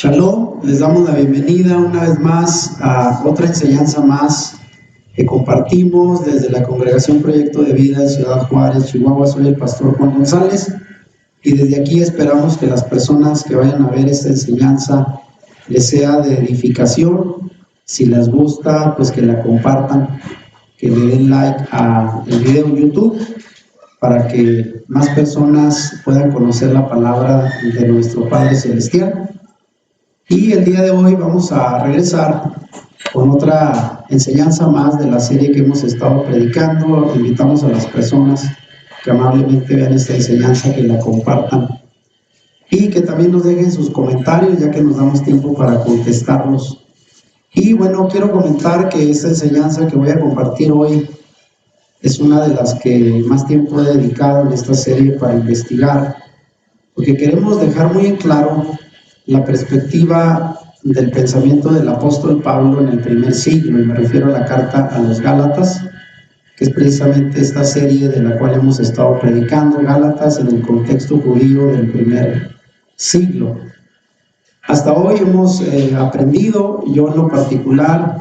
Shalom, les damos la bienvenida una vez más a otra enseñanza más que compartimos desde la Congregación Proyecto de Vida en Ciudad Juárez, Chihuahua. Soy el pastor Juan González y desde aquí esperamos que las personas que vayan a ver esta enseñanza les sea de edificación. Si les gusta, pues que la compartan, que le den like al video en YouTube para que más personas puedan conocer la palabra de nuestro Padre Celestial. Y el día de hoy vamos a regresar con otra enseñanza más de la serie que hemos estado predicando. Invitamos a las personas que amablemente vean esta enseñanza, que la compartan y que también nos dejen sus comentarios, ya que nos damos tiempo para contestarlos. Y bueno, quiero comentar que esta enseñanza que voy a compartir hoy es una de las que más tiempo he dedicado en esta serie para investigar, porque queremos dejar muy en claro la perspectiva del pensamiento del apóstol Pablo en el primer siglo, y me refiero a la carta a los Gálatas, que es precisamente esta serie de la cual hemos estado predicando, Gálatas en el contexto judío del primer siglo. Hasta hoy hemos aprendido, yo en lo particular,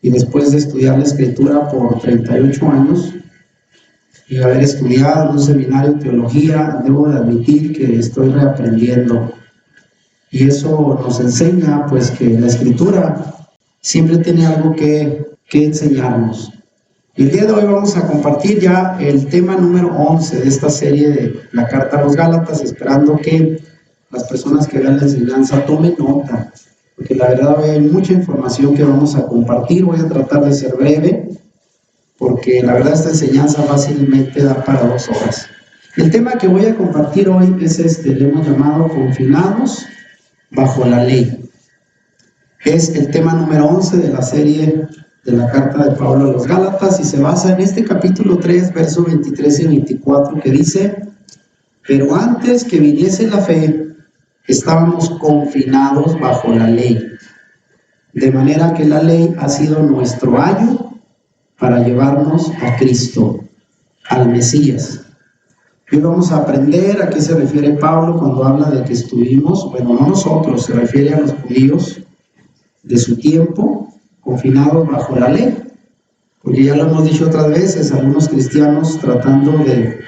y después de estudiar la Escritura por 38 años, y haber estudiado en un seminario de teología, debo de admitir que estoy reaprendiendo. Y eso nos enseña pues que la Escritura siempre tiene algo que enseñarnos. Y el día de hoy vamos a compartir ya el tema número 11 de esta serie de la carta a los Gálatas, esperando que las personas que vean la enseñanza tomen nota, porque la verdad hay mucha información que vamos a compartir. Voy a tratar de ser breve, porque la verdad esta enseñanza fácilmente da para 2 horas. El tema que voy a compartir hoy es le hemos llamado confinados bajo la ley. Es el tema número 11 de la serie de la carta de Pablo a los Gálatas y se basa en este capítulo 3, versos 23 y 24, que dice: pero antes que viniese la fe, estábamos confinados bajo la ley, de manera que la ley ha sido nuestro ayo para llevarnos a Cristo, al Mesías. Hoy vamos a aprender a qué se refiere Pablo cuando habla de que estuvimos, bueno, no nosotros, se refiere a los judíos de su tiempo, confinados bajo la ley, porque ya lo hemos dicho otras veces, algunos cristianos tratando de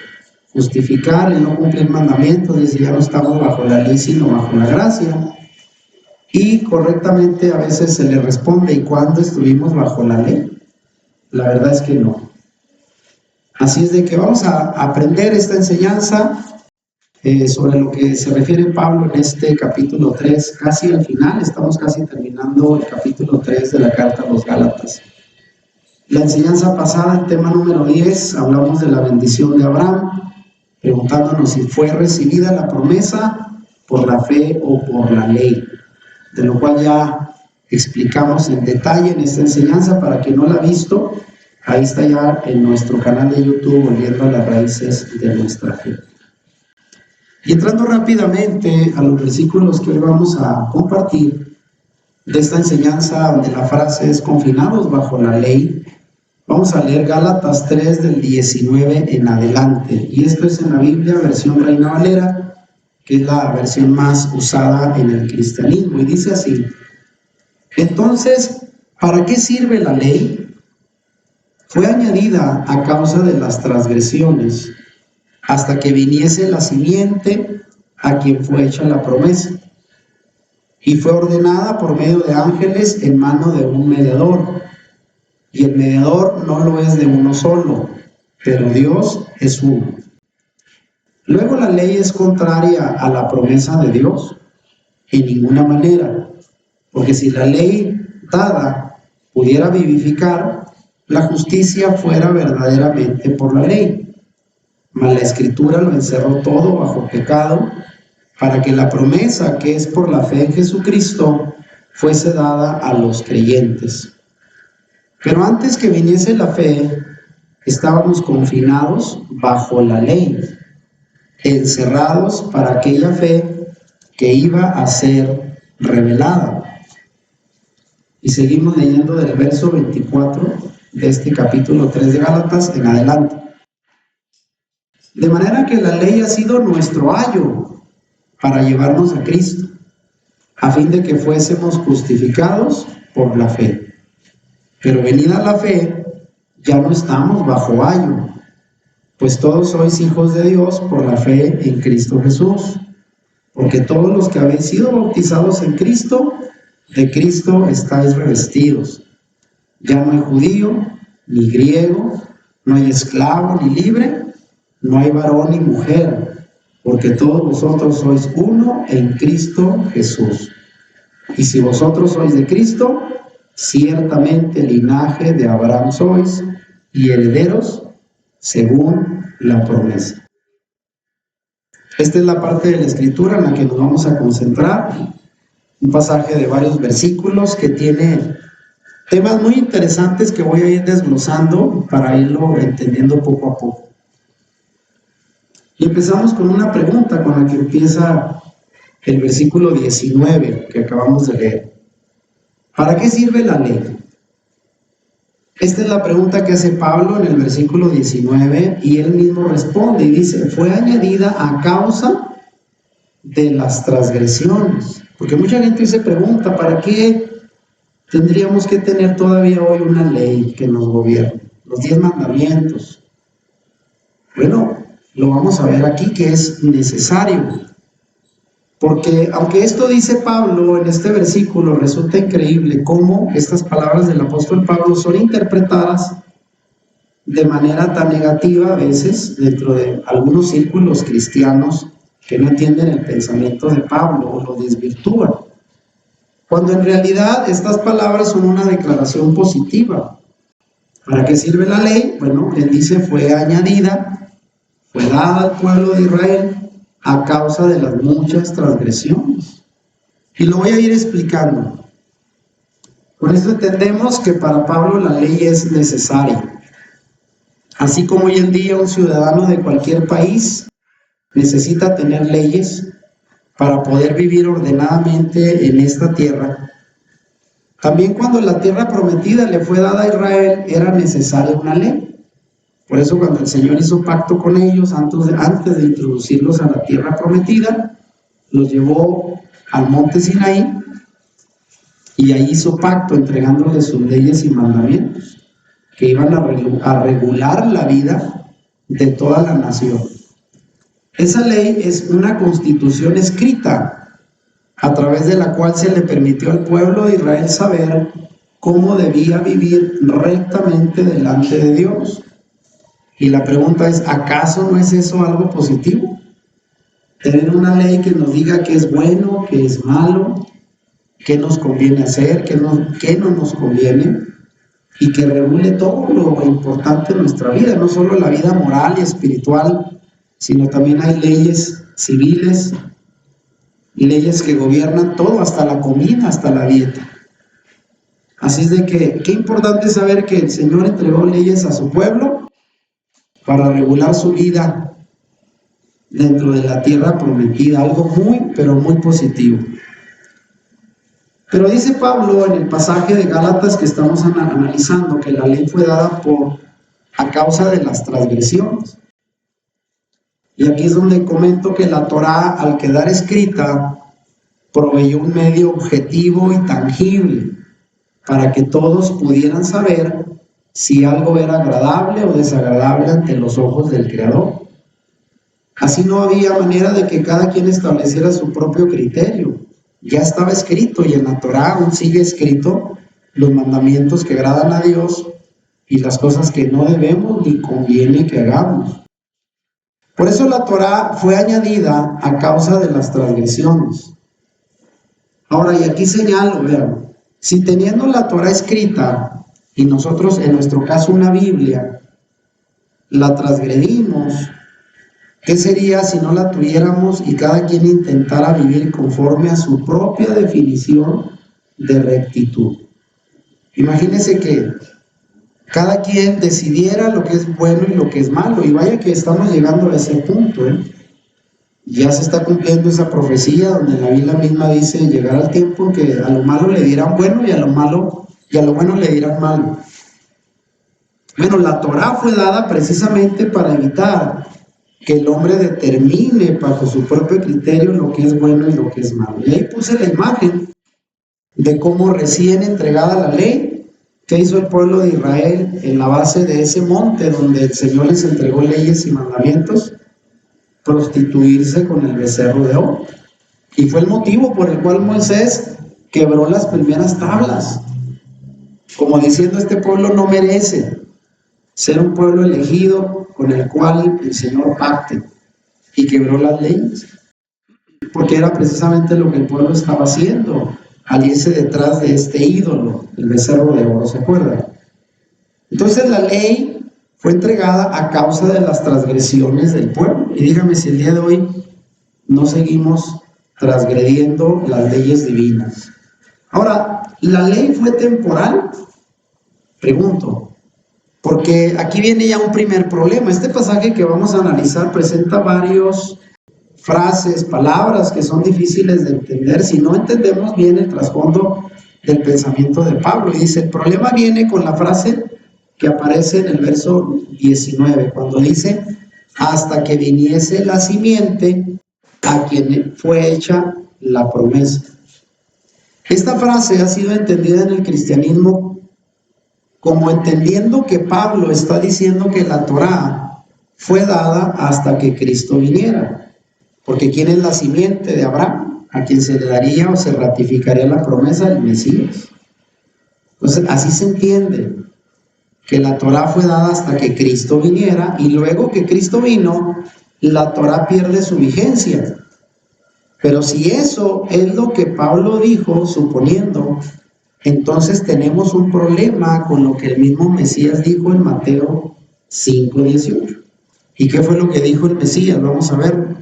justificar el no cumplir mandamientos, dicen ya no estamos bajo la ley sino bajo la gracia, y correctamente a veces se le responde: ¿y cuándo estuvimos bajo la ley? La verdad es que no. Así es de que vamos a aprender esta enseñanza sobre lo que se refiere Pablo en este capítulo 3, casi al final, estamos casi terminando el capítulo 3 de la carta a los Gálatas. La enseñanza pasada, el tema número 10, hablamos de la bendición de Abraham, preguntándonos si fue recibida la promesa por la fe o por la ley, de lo cual ya explicamos en detalle en esta enseñanza. Para quien no la ha visto, ahí está ya en nuestro canal de YouTube, Volviendo a las Raíces de Nuestra Fe. Y entrando rápidamente a los versículos que hoy vamos a compartir de esta enseñanza, donde la frase es confinados bajo la ley, vamos a leer Gálatas 3 del 19 en adelante. Y esto es en la Biblia, versión Reina Valera, que es la versión más usada en el cristianismo. Y dice así: entonces, ¿para qué sirve la ley? Fue añadida a causa de las transgresiones, hasta que viniese la simiente a quien fue hecha la promesa. Y fue ordenada por medio de ángeles en mano de un mediador. Y el mediador no lo es de uno solo, pero Dios es uno. Luego, ¿la ley es contraria a la promesa de Dios? En ninguna manera, porque si la ley dada pudiera vivificar, la justicia fuera verdaderamente por la ley. Mas la Escritura lo encerró todo bajo pecado, para que la promesa, que es por la fe en Jesucristo, fuese dada a los creyentes. Pero antes que viniese la fe, estábamos confinados bajo la ley, encerrados para aquella fe que iba a ser revelada. Y seguimos leyendo del verso 24 de este capítulo 3 de Gálatas en adelante. De manera que la ley ha sido nuestro ayo para llevarnos a Cristo, a fin de que fuésemos justificados por la fe. Pero venida la fe, ya no estamos bajo ayo, pues todos sois hijos de Dios por la fe en Cristo Jesús. Porque todos los que habéis sido bautizados en Cristo, de Cristo estáis revestidos. Ya no hay judío, ni griego, no hay esclavo, ni libre, no hay varón ni mujer, porque todos vosotros sois uno en Cristo Jesús. Y si vosotros sois de Cristo, ciertamente linaje de Abraham sois, y herederos según la promesa. Esta es la parte de la Escritura en la que nos vamos a concentrar, un pasaje de varios versículos que tiene temas muy interesantes que voy a ir desglosando para irlo entendiendo poco a poco. Y empezamos con una pregunta con la que empieza el versículo 19 que acabamos de leer. ¿Para qué sirve la ley? Esta es la pregunta que hace Pablo en el versículo 19 y él mismo responde y dice, fue añadida a causa de las transgresiones. Porque mucha gente se pregunta, ¿para qué tendríamos que tener todavía hoy una ley que nos gobierne? Los 10 mandamientos. Bueno, lo vamos a ver aquí que es necesario. Porque aunque esto dice Pablo en este versículo, resulta increíble cómo estas palabras del apóstol Pablo son interpretadas de manera tan negativa a veces dentro de algunos círculos cristianos que no entienden el pensamiento de Pablo o lo desvirtúan. Cuando en realidad estas palabras son una declaración positiva. ¿Para qué sirve la ley? Bueno, él dice fue añadida, fue dada al pueblo de Israel a causa de las muchas transgresiones. Y lo voy a ir explicando. Con esto entendemos que para Pablo la ley es necesaria. Así como hoy en día un ciudadano de cualquier país necesita tener leyes para poder vivir ordenadamente en esta tierra, también cuando la tierra prometida le fue dada a Israel era necesaria una ley. Por eso cuando el Señor hizo pacto con ellos, antes de introducirlos a la tierra prometida, los llevó al monte Sinaí y ahí hizo pacto entregándoles sus leyes y mandamientos que iban a regular la vida de toda la nación. Esa ley es una constitución escrita a través de la cual se le permitió al pueblo de Israel saber cómo debía vivir rectamente delante de Dios. Y la pregunta es, ¿acaso no es eso algo positivo? Tener una ley que nos diga qué es bueno, qué es malo, qué nos conviene hacer, qué no nos conviene, y que regule todo lo importante en nuestra vida, no solo la vida moral y espiritual, sino también hay leyes civiles, leyes que gobiernan todo, hasta la comida, hasta la dieta. Así es de que, qué importante saber que el Señor entregó leyes a su pueblo para regular su vida dentro de la tierra prometida, algo muy, pero muy positivo. Pero dice Pablo en el pasaje de Gálatas que estamos analizando que la ley fue dada a causa de las transgresiones. Y aquí es donde comento que la Torá, al quedar escrita, proveyó un medio objetivo y tangible para que todos pudieran saber si algo era agradable o desagradable ante los ojos del Creador. Así no había manera de que cada quien estableciera su propio criterio. Ya estaba escrito y en la Torá aún sigue escrito los mandamientos que agradan a Dios y las cosas que no debemos ni conviene que hagamos. Por eso la Torá fue añadida a causa de las transgresiones. Ahora, y aquí señalo, vean, si teniendo la Torá escrita y nosotros, en nuestro caso, una Biblia, la transgredimos, ¿qué sería si no la tuviéramos y cada quien intentara vivir conforme a su propia definición de rectitud? Imagínense que cada quien decidiera lo que es bueno y lo que es malo, y vaya que estamos llegando a ese punto, Ya se está cumpliendo esa profecía donde la Biblia misma dice llegar al tiempo en que a lo malo le dirán bueno y a lo bueno le dirán malo. Bueno, la Torá fue dada precisamente para evitar que el hombre determine bajo su propio criterio lo que es bueno y lo que es malo. Y ahí puse la imagen de cómo recién entregada la ley, ¿qué hizo el pueblo de Israel en la base de ese monte donde el Señor les entregó leyes y mandamientos? Prostituirse con el becerro de oro. Y fue el motivo por el cual Moisés quebró las primeras tablas, como diciendo: este pueblo no merece ser un pueblo elegido con el cual el Señor pacte, y quebró las leyes, porque era precisamente lo que el pueblo estaba haciendo al irse detrás de este ídolo, el becerro de oro, ¿se acuerdan? Entonces la ley fue entregada a causa de las transgresiones del pueblo. Y dígame si el día de hoy no seguimos transgrediendo las leyes divinas. Ahora, ¿la ley fue temporal? Pregunto, porque aquí viene ya un primer problema. Este pasaje que vamos a analizar presenta varias frases, palabras que son difíciles de entender si no entendemos bien el trasfondo del pensamiento de Pablo. Y dice, el problema viene con la frase que aparece en el verso 19, cuando dice: hasta que viniese la simiente a quien fue hecha la promesa. Esta frase ha sido entendida en el cristianismo como entendiendo que Pablo está diciendo que la Torá fue dada hasta que Cristo viniera. Porque ¿quién es la simiente de Abraham? A quien se le daría o se ratificaría la promesa del Mesías. Entonces, así se entiende que la Torá fue dada hasta que Cristo viniera, y luego que Cristo vino, la Torá pierde su vigencia. Pero si eso es lo que Pablo dijo, suponiendo, entonces tenemos un problema con lo que el mismo Mesías dijo en Mateo 5:18. ¿Y qué fue lo que dijo el Mesías? Vamos a ver.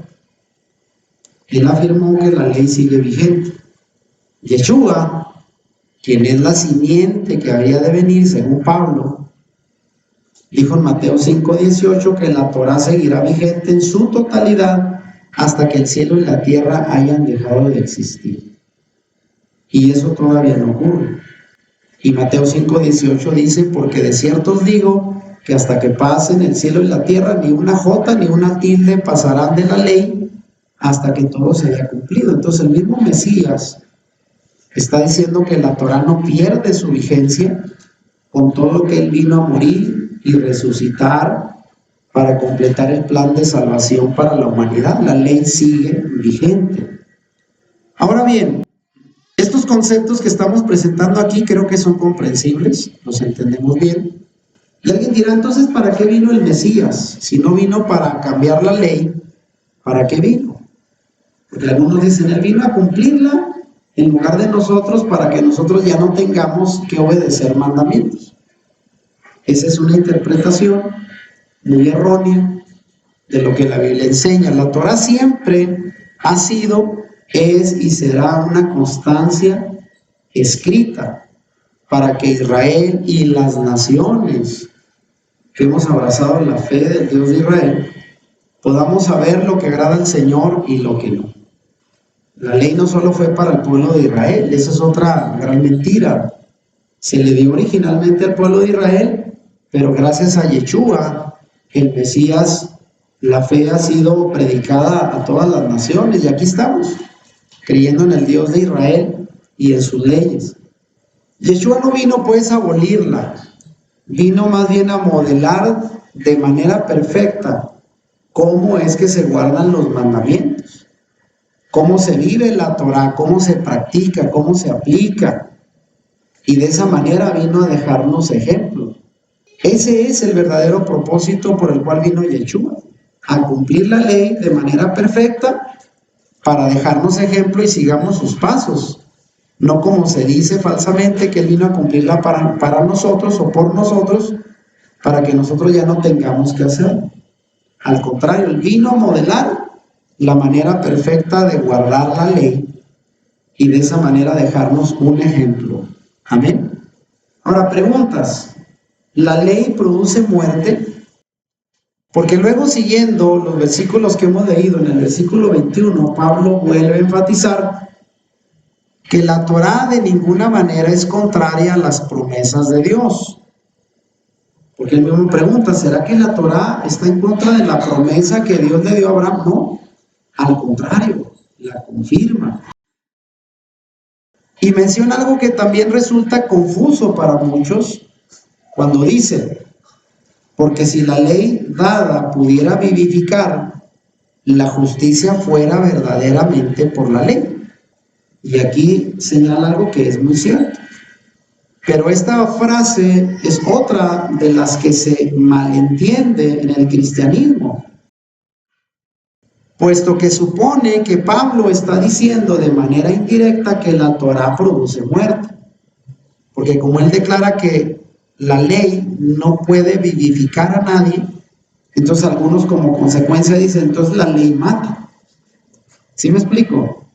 Él afirmó que la ley sigue vigente. Yeshua, quien es la simiente que había de venir según Pablo, dijo en Mateo 5:18 que la Torá seguirá vigente en su totalidad hasta que el cielo y la tierra hayan dejado de existir. Y eso todavía no ocurre. Y Mateo 5:18 dice: porque de cierto os digo que hasta que pasen el cielo y la tierra, ni una jota ni una tilde pasarán de la ley hasta que todo se haya cumplido. Entonces el mismo Mesías está diciendo que la Torá no pierde su vigencia con todo lo que él vino a morir y resucitar para completar el plan de salvación para la humanidad. La ley sigue vigente. Ahora bien, estos conceptos que estamos presentando aquí creo que son comprensibles, los entendemos bien. Y alguien dirá, entonces, ¿para qué vino el Mesías? Si no vino para cambiar la ley, ¿para qué vino? Porque algunos dicen, él vino a cumplirla en lugar de nosotros para que nosotros ya no tengamos que obedecer mandamientos. Esa es una interpretación muy errónea de lo que la Biblia enseña. La Torá siempre ha sido, es y será una constancia escrita para que Israel y las naciones que hemos abrazado la fe del Dios de Israel podamos saber lo que agrada al Señor y lo que no. La ley no solo fue para el pueblo de Israel, esa es otra gran mentira. Se le dio originalmente al pueblo de Israel, pero gracias a Yeshua, el Mesías, la fe ha sido predicada a todas las naciones, y aquí estamos, creyendo en el Dios de Israel y en sus leyes. Yeshua no vino pues a abolirla, vino más bien a modelar de manera perfecta cómo es que se guardan los mandamientos, cómo se vive la Torá, cómo se practica, cómo se aplica, y de esa manera vino a dejarnos ejemplos. Ese es el verdadero propósito por el cual vino Yeshua, a cumplir la ley de manera perfecta para dejarnos ejemplo y sigamos sus pasos. No como se dice falsamente que él vino a cumplirla para nosotros o por nosotros, para que nosotros ya no tengamos que hacerlo. Al contrario, él vino a modelar la manera perfecta de guardar la ley y de esa manera dejarnos un ejemplo. Amén. Ahora, preguntas. ¿La ley produce muerte? Porque luego, siguiendo los versículos que hemos leído, en el versículo 21, Pablo vuelve a enfatizar que la Torá de ninguna manera es contraria a las promesas de Dios. Porque él mismo pregunta, ¿será que la Torá está en contra de la promesa que Dios le dio a Abraham? No, al contrario, la confirma. Y menciona algo que también resulta confuso para muchos cuando dice, porque si la ley dada pudiera vivificar, la justicia fuera verdaderamente por la ley. Y aquí señala algo que es muy cierto. Pero esta frase es otra de las que se malentiende en el cristianismo, puesto que supone que Pablo está diciendo de manera indirecta que la Torá produce muerte, porque como él declara que la ley no puede vivificar a nadie, entonces algunos como consecuencia dicen, entonces la ley mata. ¿Sí me explico?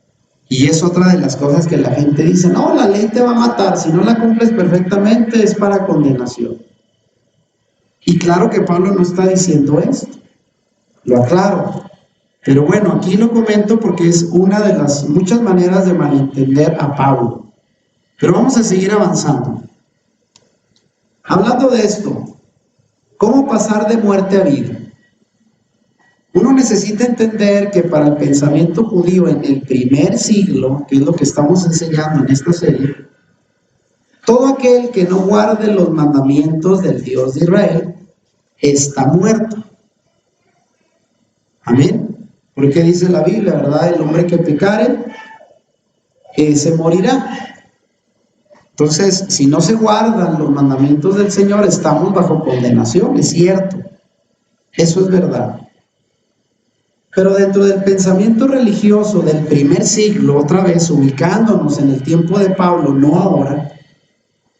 Y es otra de las cosas que la gente dice, no, la ley te va a matar, si no la cumples perfectamente es para condenación. Y claro que Pablo no está diciendo esto, lo aclaro. Pero bueno, aquí lo comento porque es una de las muchas maneras de malentender a Pablo. Pero vamos a seguir avanzando. Hablando de esto, ¿cómo pasar de muerte a vida? Uno necesita entender que para el pensamiento judío en el primer siglo, que es lo que estamos enseñando en esta serie, todo aquel que no guarde los mandamientos del Dios de Israel está muerto. Amén. Porque dice la Biblia, ¿verdad? El hombre que pecare, se morirá. Entonces, si no se guardan los mandamientos del Señor, estamos bajo condenación, es cierto. Eso es verdad. Pero dentro del pensamiento religioso del primer siglo, otra vez ubicándonos en el tiempo de Pablo, no ahora,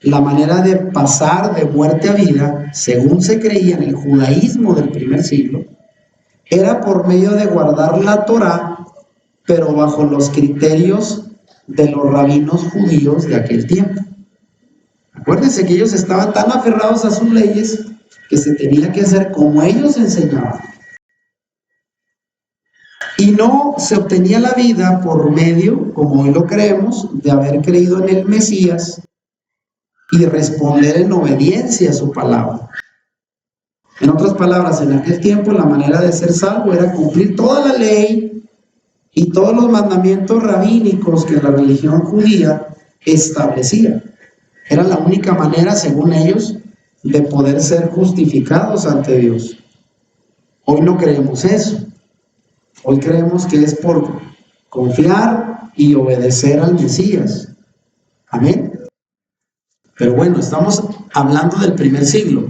la manera de pasar de muerte a vida, según se creía en el judaísmo del primer siglo, era por medio de guardar la Torá, pero bajo los criterios de los rabinos judíos de aquel tiempo. Acuérdense que ellos estaban tan aferrados a sus leyes que se tenía que hacer como ellos enseñaban. Y no se obtenía la vida por medio, como hoy lo creemos, de haber creído en el Mesías y responder en obediencia a su palabra. En otras palabras, en aquel tiempo la manera de ser salvo era cumplir toda la ley y todos los mandamientos rabínicos que la religión judía establecía. Era la única manera, según ellos, de poder ser justificados ante Dios. Hoy no creemos eso. Hoy creemos que es por confiar y obedecer al Mesías. Amén. Pero bueno, estamos hablando del primer siglo.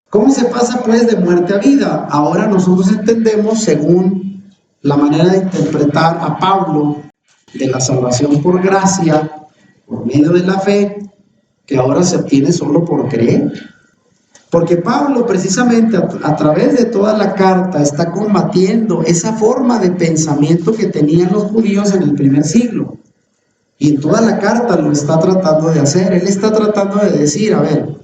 ¿Cómo se pasa pues de muerte a vida? Ahora nosotros entendemos, según la manera de interpretar a Pablo, de la salvación por gracia, por medio de la fe, que ahora se obtiene solo por creer. Porque Pablo precisamente a través de toda la carta está combatiendo esa forma de pensamiento que tenían los judíos en el primer siglo. Y en toda la carta lo está tratando de hacer. Él está tratando de decir, a ver,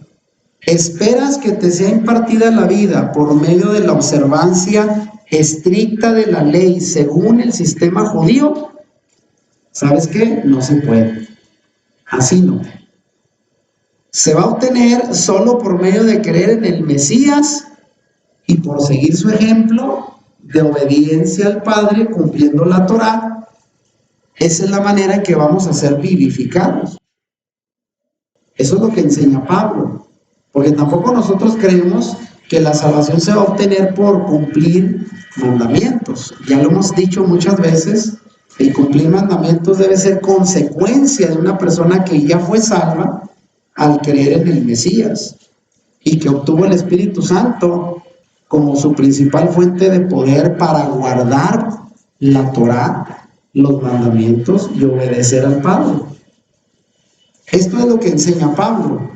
¿esperas que te sea impartida la vida por medio de la observancia estricta de la ley según el sistema judío? ¿Sabes qué? No se puede. Así no. Se va a obtener solo por medio de creer en el Mesías y por seguir su ejemplo de obediencia al Padre, cumpliendo la Torá. Esa es la manera en que vamos a ser vivificados. Eso es lo que enseña Pablo. Porque tampoco nosotros creemos que la salvación se va a obtener por cumplir mandamientos. Ya lo hemos dicho muchas veces, el cumplir mandamientos debe ser consecuencia de una persona que ya fue salva al creer en el Mesías y que obtuvo el Espíritu Santo como su principal fuente de poder para guardar la Torá, los mandamientos y obedecer al Padre. Esto es lo que enseña Pablo.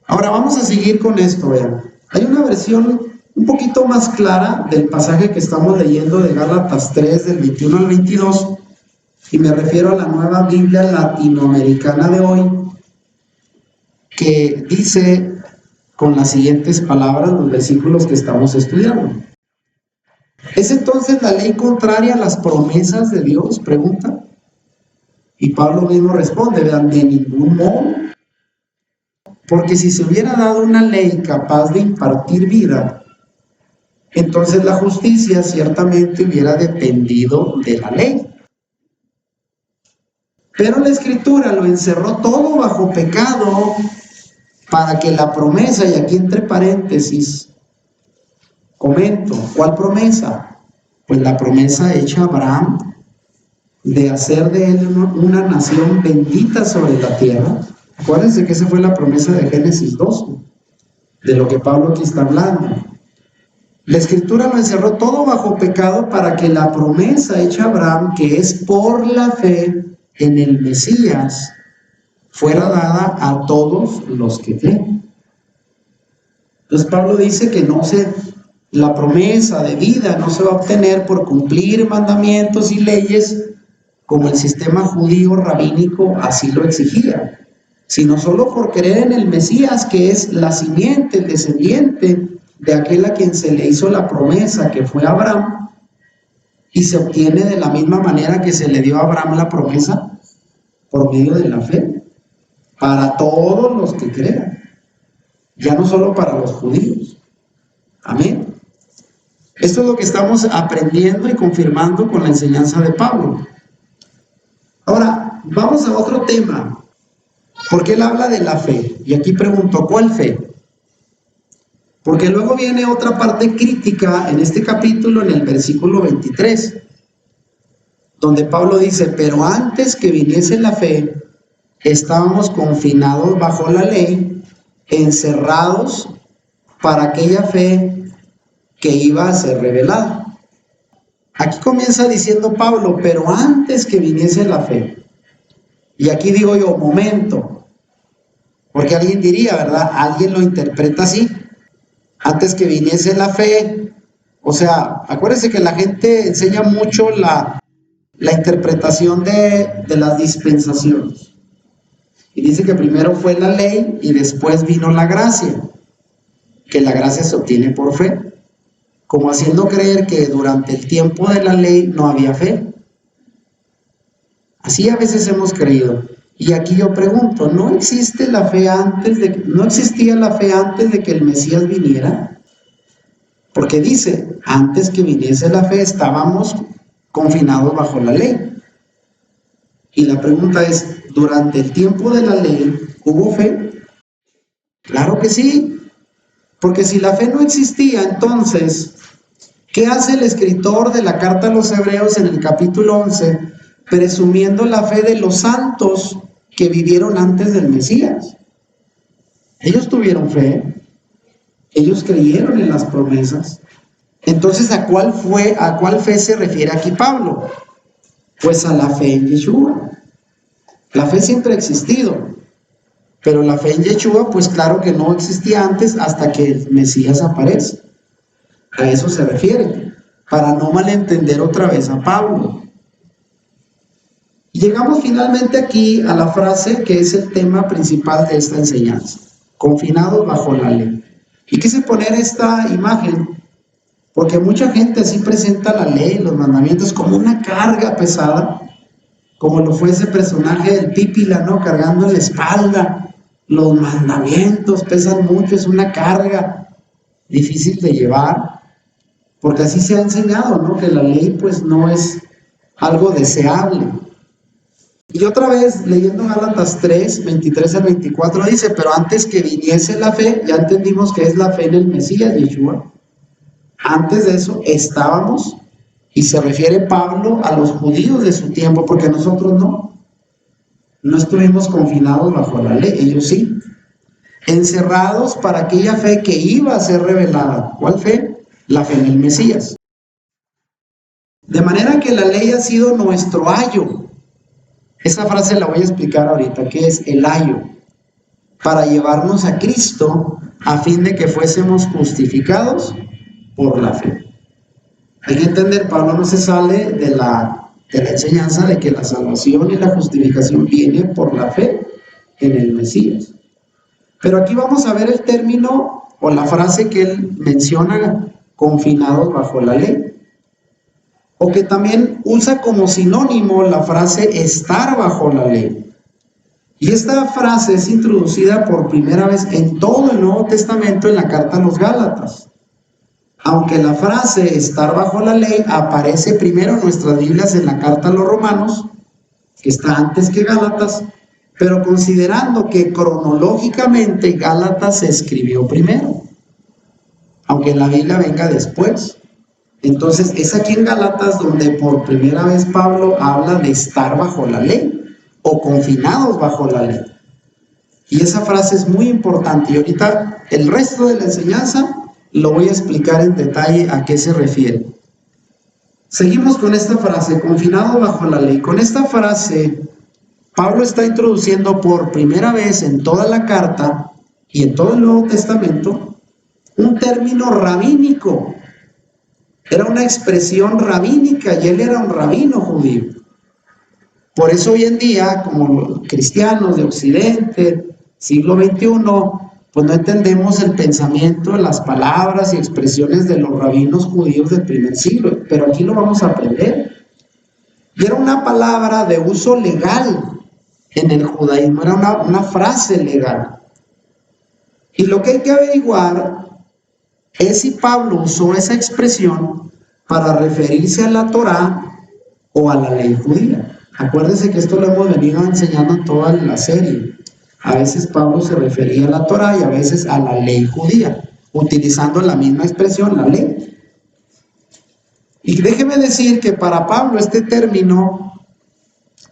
Ahora vamos a seguir con esto, vean. Hay una versión un poquito más clara del pasaje que estamos leyendo de Gálatas 3, del 21 al 22, y me refiero a la Nueva Biblia Latinoamericana de hoy, que dice con las siguientes palabras los versículos que estamos estudiando. ¿Es entonces la ley contraria a las promesas de Dios? Pregunta. Y Pablo mismo responde, vean, de ningún modo. Porque si se hubiera dado una ley capaz de impartir vida, entonces la justicia ciertamente hubiera dependido de la ley. Pero la Escritura lo encerró todo bajo pecado para que la promesa, y aquí entre paréntesis comento, ¿cuál promesa? Pues la promesa hecha a Abraham de hacer de él una nación bendita sobre la tierra. Acuérdense que esa fue la promesa de Génesis 2, de lo que Pablo aquí está hablando. La Escritura lo encerró todo bajo pecado para que la promesa hecha a Abraham, que es por la fe en el Mesías, fuera dada a todos los que creen. Entonces Pablo dice que la promesa de vida no se va a obtener por cumplir mandamientos y leyes como el sistema judío rabínico así lo exigía, sino solo por creer en el Mesías, que es la simiente, el descendiente de aquel a quien se le hizo la promesa, que fue Abraham, y se obtiene de la misma manera que se le dio a Abraham la promesa, por medio de la fe, para todos los que crean, ya no solo para los judíos. Amén. Esto es lo que estamos aprendiendo y confirmando con la enseñanza de Pablo. Ahora, vamos a otro tema, porque él habla de la fe, y aquí pregunto, ¿cuál fe? Porque luego viene otra parte crítica en este capítulo, en el versículo 23, donde Pablo dice, pero antes que viniese la fe, estábamos confinados bajo la ley, encerrados para aquella fe que iba a ser revelada. Aquí comienza diciendo Pablo, pero antes que viniese la fe. Y aquí digo yo, momento, porque alguien diría, ¿verdad? Alguien lo interpreta así. Antes que viniese la fe, o sea, acuérdense que la gente enseña mucho la interpretación de las dispensaciones. Y dice que primero fue la ley y después vino la gracia, que la gracia se obtiene por fe, como haciendo creer que durante el tiempo de la ley no había fe. Así a veces hemos creído. Y aquí yo pregunto, ¿no existía la fe antes de que el Mesías viniera? Porque dice, antes que viniese la fe estábamos confinados bajo la ley. Y la pregunta es, ¿durante el tiempo de la ley hubo fe? Claro que sí, porque si la fe no existía, entonces, ¿qué hace el escritor de la carta a los Hebreos en el capítulo 11, presumiendo la fe de los santos que vivieron antes del Mesías? Ellos tuvieron fe, ellos creyeron en las promesas. Entonces, ¿a cuál fe se refiere aquí Pablo? Pues a la fe en Yeshua. La fe siempre ha existido, pero la fe en Yeshua, pues claro que no existía antes hasta que el Mesías aparece. A eso se refiere, para no malentender otra vez a Pablo. Y llegamos finalmente aquí a la frase que es el tema principal de esta enseñanza: confinados bajo la ley. Y quise poner esta imagen porque mucha gente así presenta la ley, los mandamientos, como una carga pesada, como lo fue ese personaje del Pípila, ¿no? Cargando en la espalda. Los mandamientos pesan mucho, es una carga difícil de llevar, porque así se ha enseñado, ¿no? Que la ley pues no es algo deseable. Y otra vez, leyendo Gálatas 3, 23 al 24, dice, pero antes que viniese la fe, ya entendimos que es la fe en el Mesías, Yeshua. Antes de eso estábamos, y se refiere Pablo a los judíos de su tiempo, porque nosotros no estuvimos confinados bajo la ley, ellos sí, encerrados para aquella fe que iba a ser revelada. ¿Cuál fe? La fe en el Mesías. De manera que la ley ha sido nuestro ayo. Esa frase la voy a explicar ahorita, ¿qué es el ayo? Para llevarnos a Cristo a fin de que fuésemos justificados por la fe. Hay que entender, Pablo no se sale de la enseñanza de que la salvación y la justificación viene por la fe en el Mesías. Pero aquí vamos a ver el término o la frase que él menciona, confinados bajo la ley, o que también usa como sinónimo la frase estar bajo la ley. Y esta frase es introducida por primera vez en todo el Nuevo Testamento en la carta a los Gálatas. Aunque la frase estar bajo la ley aparece primero en nuestras Biblias en la carta a los Romanos, que está antes que Gálatas, pero considerando que cronológicamente Gálatas se escribió primero, aunque la Biblia venga después. Entonces es aquí en Gálatas donde por primera vez Pablo habla de estar bajo la ley o confinados bajo la ley. Y esa frase es muy importante y ahorita el resto de la enseñanza lo voy a explicar en detalle a qué se refiere. Seguimos con esta frase, confinado bajo la ley. Con esta frase, Pablo está introduciendo por primera vez en toda la carta y en todo el Nuevo Testamento un término rabínico. Era una expresión rabínica y él era un rabino judío. Por eso hoy en día, como los cristianos de Occidente, siglo XXI, pues no entendemos el pensamiento, las palabras y expresiones de los rabinos judíos del primer siglo, pero aquí lo vamos a aprender. Y era una palabra de uso legal en el judaísmo, era una frase legal. Y lo que hay que averiguar es si Pablo usó esa expresión para referirse a la Torá o a la ley judía. Acuérdense que esto lo hemos venido enseñando en toda la serie. A veces Pablo se refería a la Torá y a veces a la ley judía, utilizando la misma expresión, la ley. Y déjeme decir que para Pablo este término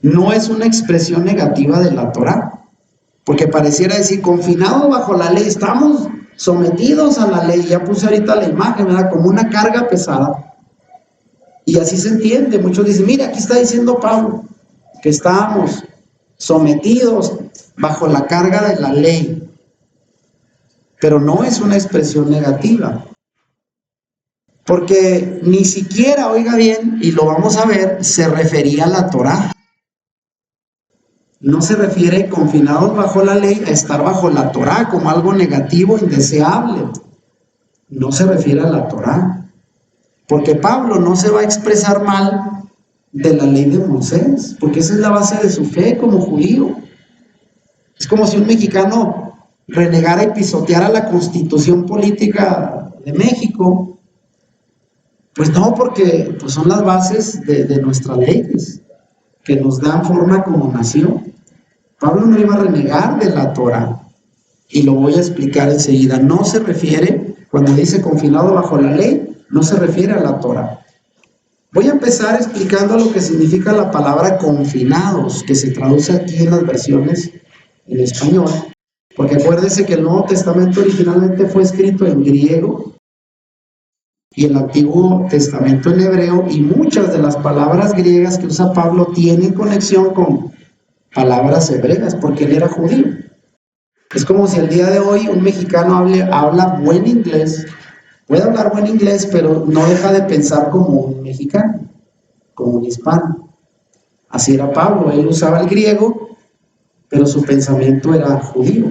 no es una expresión negativa de la Torá, porque pareciera decir, confinados bajo la ley, estamos sometidos a la ley. Ya puse ahorita la imagen, ¿verdad? Como una carga pesada. Y así se entiende. Muchos dicen, mira, aquí está diciendo Pablo que estamos sometidos bajo la carga de la ley. Pero no es una expresión negativa. Porque ni siquiera, oiga bien, y lo vamos a ver, se refería a la Torá. No se refiere confinados bajo la ley a estar bajo la Torá como algo negativo, indeseable. No se refiere a la Torá. Porque Pablo no se va a expresar mal de la ley de Moisés, porque esa es la base de su fe como judío. Es como si un mexicano renegara y pisoteara la Constitución política de México. Pues no, porque pues son las bases de nuestras leyes que nos dan forma como nación. Pablo no iba a renegar de la Torá, y lo voy a explicar enseguida. No se refiere, cuando dice confinado bajo la ley, no se refiere a la Torá. Voy a empezar explicando lo que significa la palabra confinados, que se traduce aquí en las versiones en español, porque acuérdense que el Nuevo Testamento originalmente fue escrito en griego y el Antiguo Testamento en hebreo, y muchas de las palabras griegas que usa Pablo tienen conexión con palabras hebreas, porque él era judío. Es como si el día de hoy un mexicano habla buen inglés, puede hablar buen inglés, pero no deja de pensar como un mexicano, como un hispano. Así era Pablo, él usaba el griego, pero su pensamiento era judío.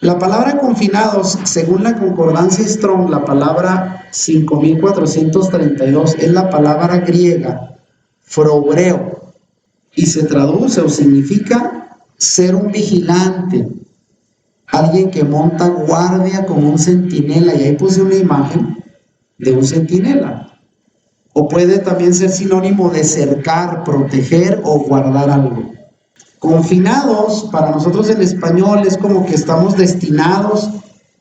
La palabra confinados, según la concordancia Strong, la palabra 5432, es la palabra griega phrobreo, y se traduce o significa ser un vigilante, alguien que monta guardia como un centinela, y ahí puse una imagen de un centinela. O puede también ser sinónimo de cercar, proteger o guardar algo. Confinados, para nosotros en español es como que estamos destinados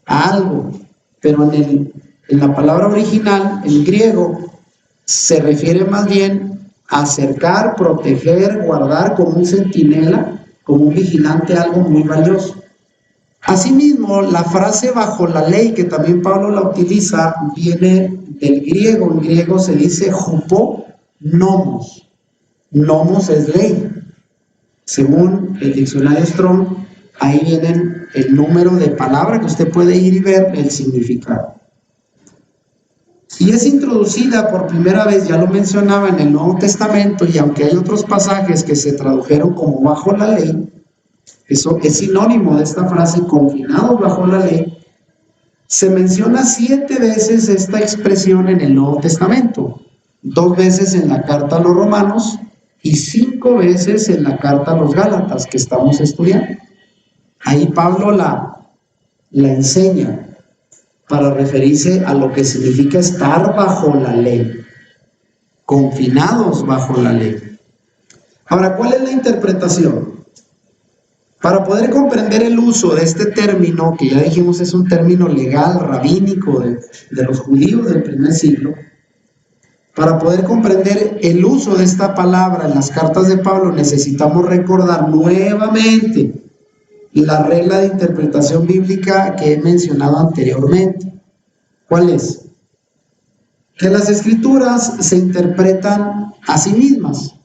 a algo, pero en la palabra original, en griego, se refiere más bien a cercar, proteger, guardar como un centinela, como un vigilante, algo muy valioso. Asimismo, la frase bajo la ley, que también Pablo la utiliza, viene del griego. En griego se dice hupo nomos. Nomos es ley. Según el diccionario Strong, ahí viene el número de palabra que usted puede ir y ver el significado. Y es introducida por primera vez, ya lo mencionaba, en el Nuevo Testamento, y aunque hay otros pasajes que se tradujeron como bajo la ley, eso es sinónimo de esta frase, confinados bajo la ley. Se menciona 7 veces esta expresión en el Nuevo Testamento, 2 veces en la carta a los Romanos y 5 veces en la carta a los Gálatas que estamos estudiando. Ahí Pablo la enseña para referirse a lo que significa estar bajo la ley, confinados bajo la ley. Ahora, ¿cuál es la interpretación? Para poder comprender el uso de este término, que ya dijimos es un término legal, rabínico de los judíos del primer siglo, para poder comprender el uso de esta palabra en las cartas de Pablo, necesitamos recordar nuevamente la regla de interpretación bíblica que he mencionado anteriormente. ¿Cuál es? Que las escrituras se interpretan a sí mismas.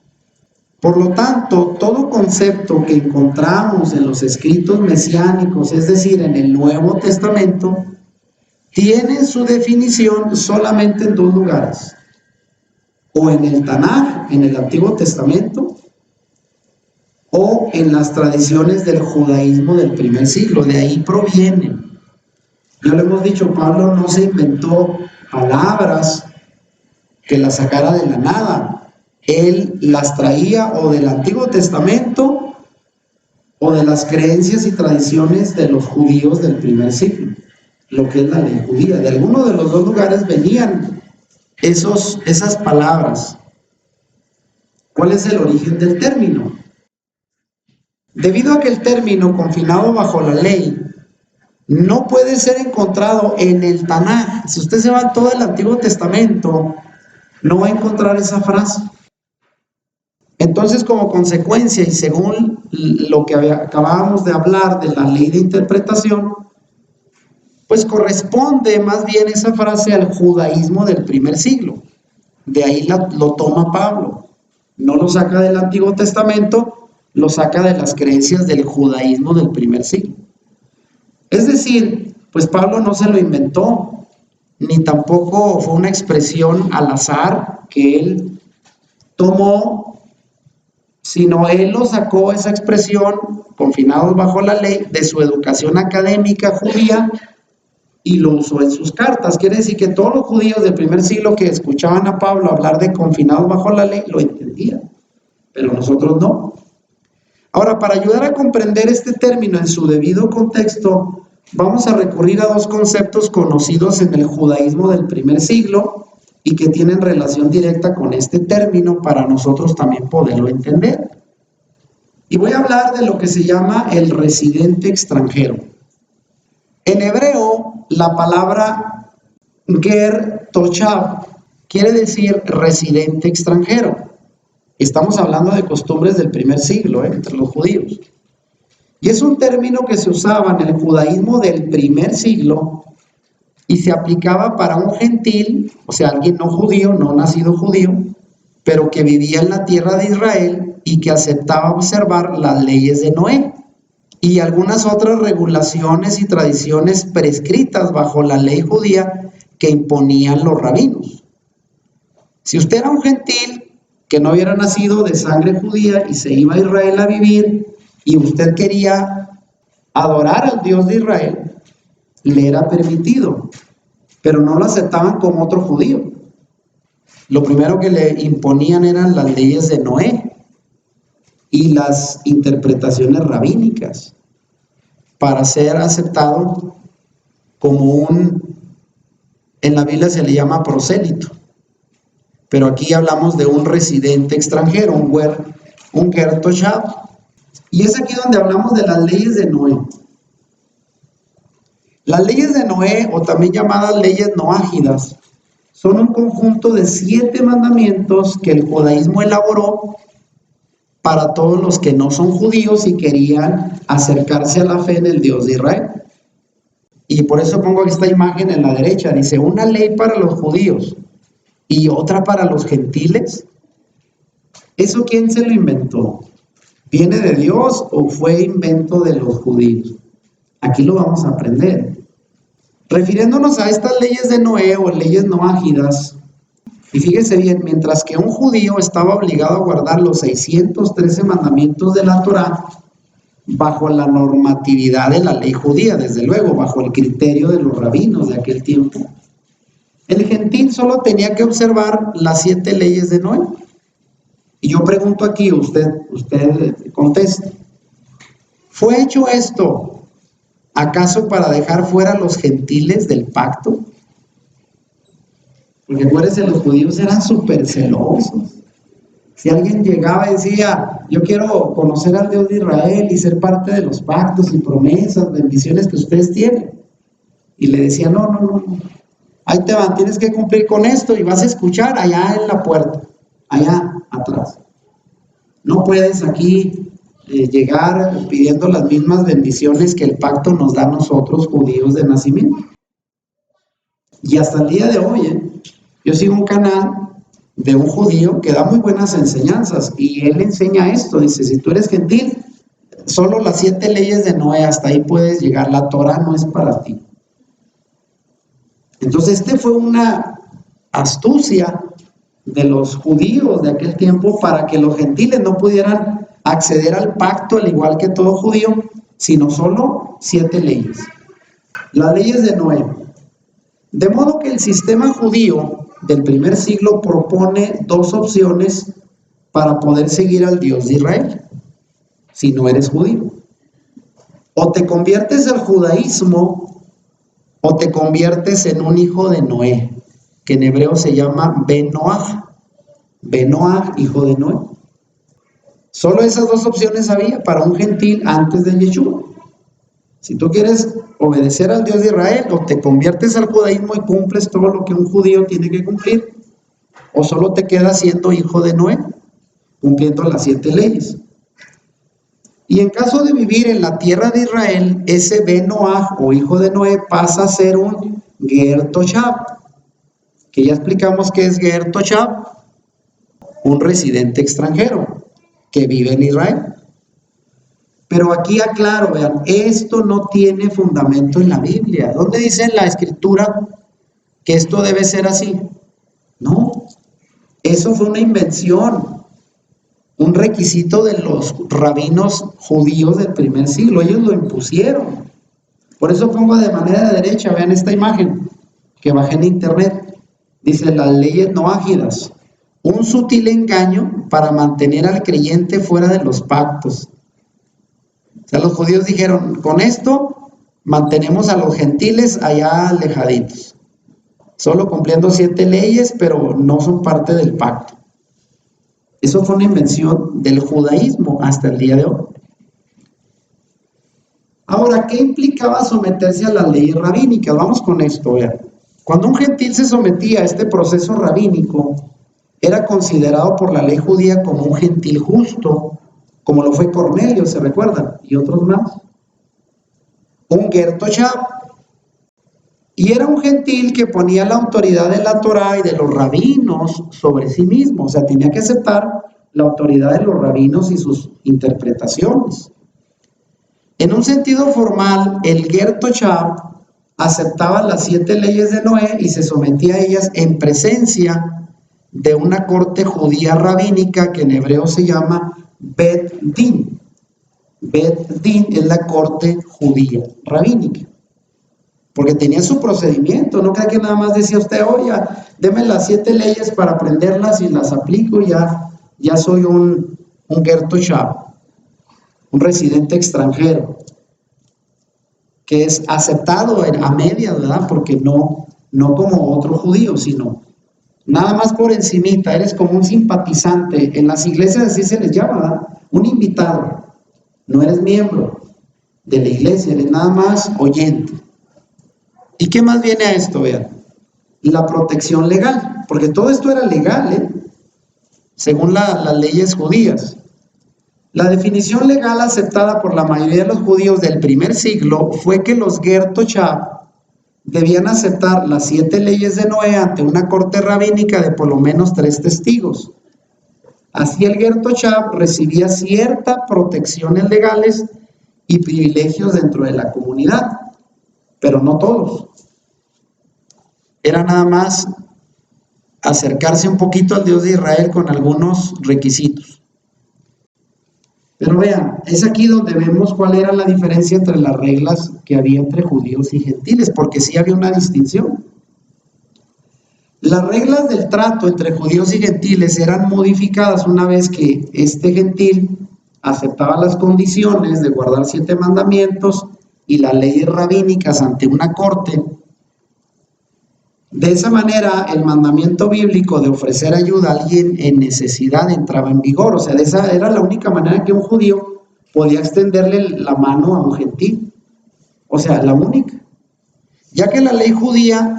Por lo tanto, todo concepto que encontramos en los escritos mesiánicos, es decir, en el Nuevo Testamento, tiene su definición solamente en 2 lugares. O en el Tanaj, en el Antiguo Testamento, o en las tradiciones del judaísmo del primer siglo. De ahí provienen. Ya lo hemos dicho, Pablo no se inventó palabras que las sacara de la nada. Él las traía o del Antiguo Testamento o de las creencias y tradiciones de los judíos del primer siglo, lo que es la ley judía. De alguno de los 2 lugares venían esas palabras. ¿Cuál es el origen del término? Debido a que el término confinado bajo la ley no puede ser encontrado en el Tanaj. Si usted se va a todo el Antiguo Testamento, no va a encontrar esa frase. Entonces, como consecuencia y según lo que acabábamos de hablar de la ley de interpretación, pues corresponde más bien esa frase al judaísmo del primer siglo. De ahí lo toma Pablo. No lo saca del Antiguo Testamento, lo saca de las creencias del judaísmo del primer siglo. Es decir, pues Pablo no se lo inventó, ni tampoco fue una expresión al azar que él tomó, sino él lo sacó esa expresión, confinados bajo la ley, de su educación académica judía y lo usó en sus cartas. Quiere decir que todos los judíos del primer siglo que escuchaban a Pablo hablar de confinados bajo la ley lo entendían, pero nosotros no. Ahora, para ayudar a comprender este término en su debido contexto, vamos a recurrir a 2 conceptos conocidos en el judaísmo del primer siglo y que tienen relación directa con este término para nosotros también poderlo entender. Y voy a hablar de lo que se llama el residente extranjero. En hebreo, la palabra ger toshav quiere decir residente extranjero. Estamos hablando de costumbres del primer siglo, entre los judíos. Y es un término que se usaba en el judaísmo del primer siglo y se aplicaba para un gentil, o sea, alguien no judío, no nacido judío, pero que vivía en la tierra de Israel y que aceptaba observar las leyes de Noé y algunas otras regulaciones y tradiciones prescritas bajo la ley judía que imponían los rabinos. Si usted era un gentil que no hubiera nacido de sangre judía y se iba a Israel a vivir y usted quería adorar al Dios de Israel, le era permitido, pero no lo aceptaban como otro judío. Lo primero que le imponían eran las leyes de Noé y las interpretaciones rabínicas para ser aceptado como en la Biblia se le llama prosélito, pero aquí hablamos de un residente extranjero, un ger toshav. Y es aquí donde hablamos de las leyes de Noé. Las leyes de Noé, o también llamadas leyes noágidas, son un conjunto de 7 mandamientos que el judaísmo elaboró para todos los que no son judíos y querían acercarse a la fe en el Dios de Israel. Y por eso pongo esta imagen en la derecha. Dice, una ley para los judíos y otra para los gentiles. ¿Eso quién se lo inventó? ¿Viene de Dios o fue invento de los judíos? Aquí lo vamos a aprender. Refiriéndonos a estas leyes de Noé o leyes noágidas, y fíjese bien, mientras que un judío estaba obligado a guardar los 613 mandamientos de la Torá, bajo la normatividad de la ley judía, desde luego, bajo el criterio de los rabinos de aquel tiempo, el gentil solo tenía que observar las 7 leyes de Noé. Y yo pregunto aquí, usted conteste. ¿Fue hecho esto acaso para dejar fuera a los gentiles del pacto? Porque acuérdense, los judíos eran súper celosos. Si alguien llegaba y decía, yo quiero conocer al Dios de Israel y ser parte de los pactos y promesas, bendiciones que ustedes tienen, y le decía, no, ahí te van, tienes que cumplir con esto y vas a escuchar allá en la puerta, allá atrás. No puedes aquí llegar pidiendo las mismas bendiciones que el pacto nos da a nosotros, judíos de nacimiento. Y hasta el día de hoy, yo sigo un canal de un judío que da muy buenas enseñanzas y él enseña esto, dice, si tú eres gentil, solo las 7 leyes de Noé, hasta ahí puedes llegar, la Torah no es para ti. Entonces fue una astucia de los judíos de aquel tiempo para que los gentiles no pudieran acceder al pacto al igual que todo judío, sino solo 7 leyes. Las leyes de Noé. De modo que el sistema judío del primer siglo propone 2 opciones para poder seguir al Dios de Israel, si no eres judío. O te conviertes al judaísmo, o te conviertes en un hijo de Noé, que en hebreo se llama Ben-Noach. Ben-Noach, hijo de Noé. Solo esas 2 opciones había para un gentil antes de Yeshua. Si tú quieres obedecer al Dios de Israel, o te conviertes al judaísmo y cumples todo lo que un judío tiene que cumplir, o solo te quedas siendo hijo de Noé, cumpliendo las 7 leyes. Y en caso de vivir en la tierra de Israel, ese Ben-Noach o hijo de Noé pasa a ser un Ger Toshab, que ya explicamos qué es Ger Toshab, un residente extranjero que vive en Israel. Pero aquí aclaro, vean, esto no tiene fundamento en la Biblia. ¿Dónde dice en la Escritura que esto debe ser así? No, eso fue una invención, un requisito de los rabinos judíos del primer siglo. Ellos lo impusieron. Por eso pongo de manera derecha, vean esta imagen que bajé en internet. Dice las leyes noágidas, un sutil engaño para mantener al creyente fuera de los pactos. O sea, los judíos dijeron, con esto mantenemos a los gentiles allá alejaditos, solo cumpliendo 7 leyes, pero no son parte del pacto. Eso fue una invención del judaísmo hasta el día de hoy. Ahora, ¿qué implicaba someterse a las leyes rabínicas? Vamos con esto, vean. Cuando un gentil se sometía a este proceso rabínico, era considerado por la ley judía como un gentil justo, como lo fue Cornelio, ¿se recuerdan? Y otros más. Un Ger Toshab. Y era un gentil que ponía la autoridad de la Torá y de los rabinos sobre sí mismo. O sea, tenía que aceptar la autoridad de los rabinos y sus interpretaciones. En un sentido formal, el Ger Toshab aceptaba las 7 leyes de Noé y se sometía a ellas en presencia de una corte judía rabínica que en hebreo se llama Bet Din. Bet Din es la corte judía rabínica, porque tenía su procedimiento. No crea que nada más decía usted, oye, deme las 7 leyes para aprenderlas y las aplico y ya soy un Ger Toshab, un residente extranjero, que es aceptado a medias, ¿verdad? Porque no como otro judío, sino nada más por encimita, eres como un simpatizante. En las iglesias así se les llama, ¿verdad? Un invitado. No eres miembro de la iglesia, eres nada más oyente. ¿Y qué más viene a esto? Vean, la protección legal, porque todo esto era legal, según las leyes judías. La definición legal aceptada por la mayoría de los judíos del primer siglo fue que los Ger Toshab debían aceptar las 7 leyes de Noé ante una corte rabínica de por lo menos 3 testigos. Así el Ger Toshab recibía ciertas protecciones legales y privilegios dentro de la comunidad, pero no todos. Era nada más acercarse un poquito al Dios de Israel con algunos requisitos. Pero vean, es aquí donde vemos cuál era la diferencia entre las reglas que había entre judíos y gentiles, porque sí había una distinción. Las reglas del trato entre judíos y gentiles eran modificadas una vez que este gentil aceptaba las condiciones de guardar 7 mandamientos y las leyes rabínicas ante una corte. De esa manera, el mandamiento bíblico de ofrecer ayuda a alguien en necesidad entraba en vigor. O sea, de esa era la única manera que un judío podía extenderle la mano a un gentil. O sea, la única. Ya que la ley judía,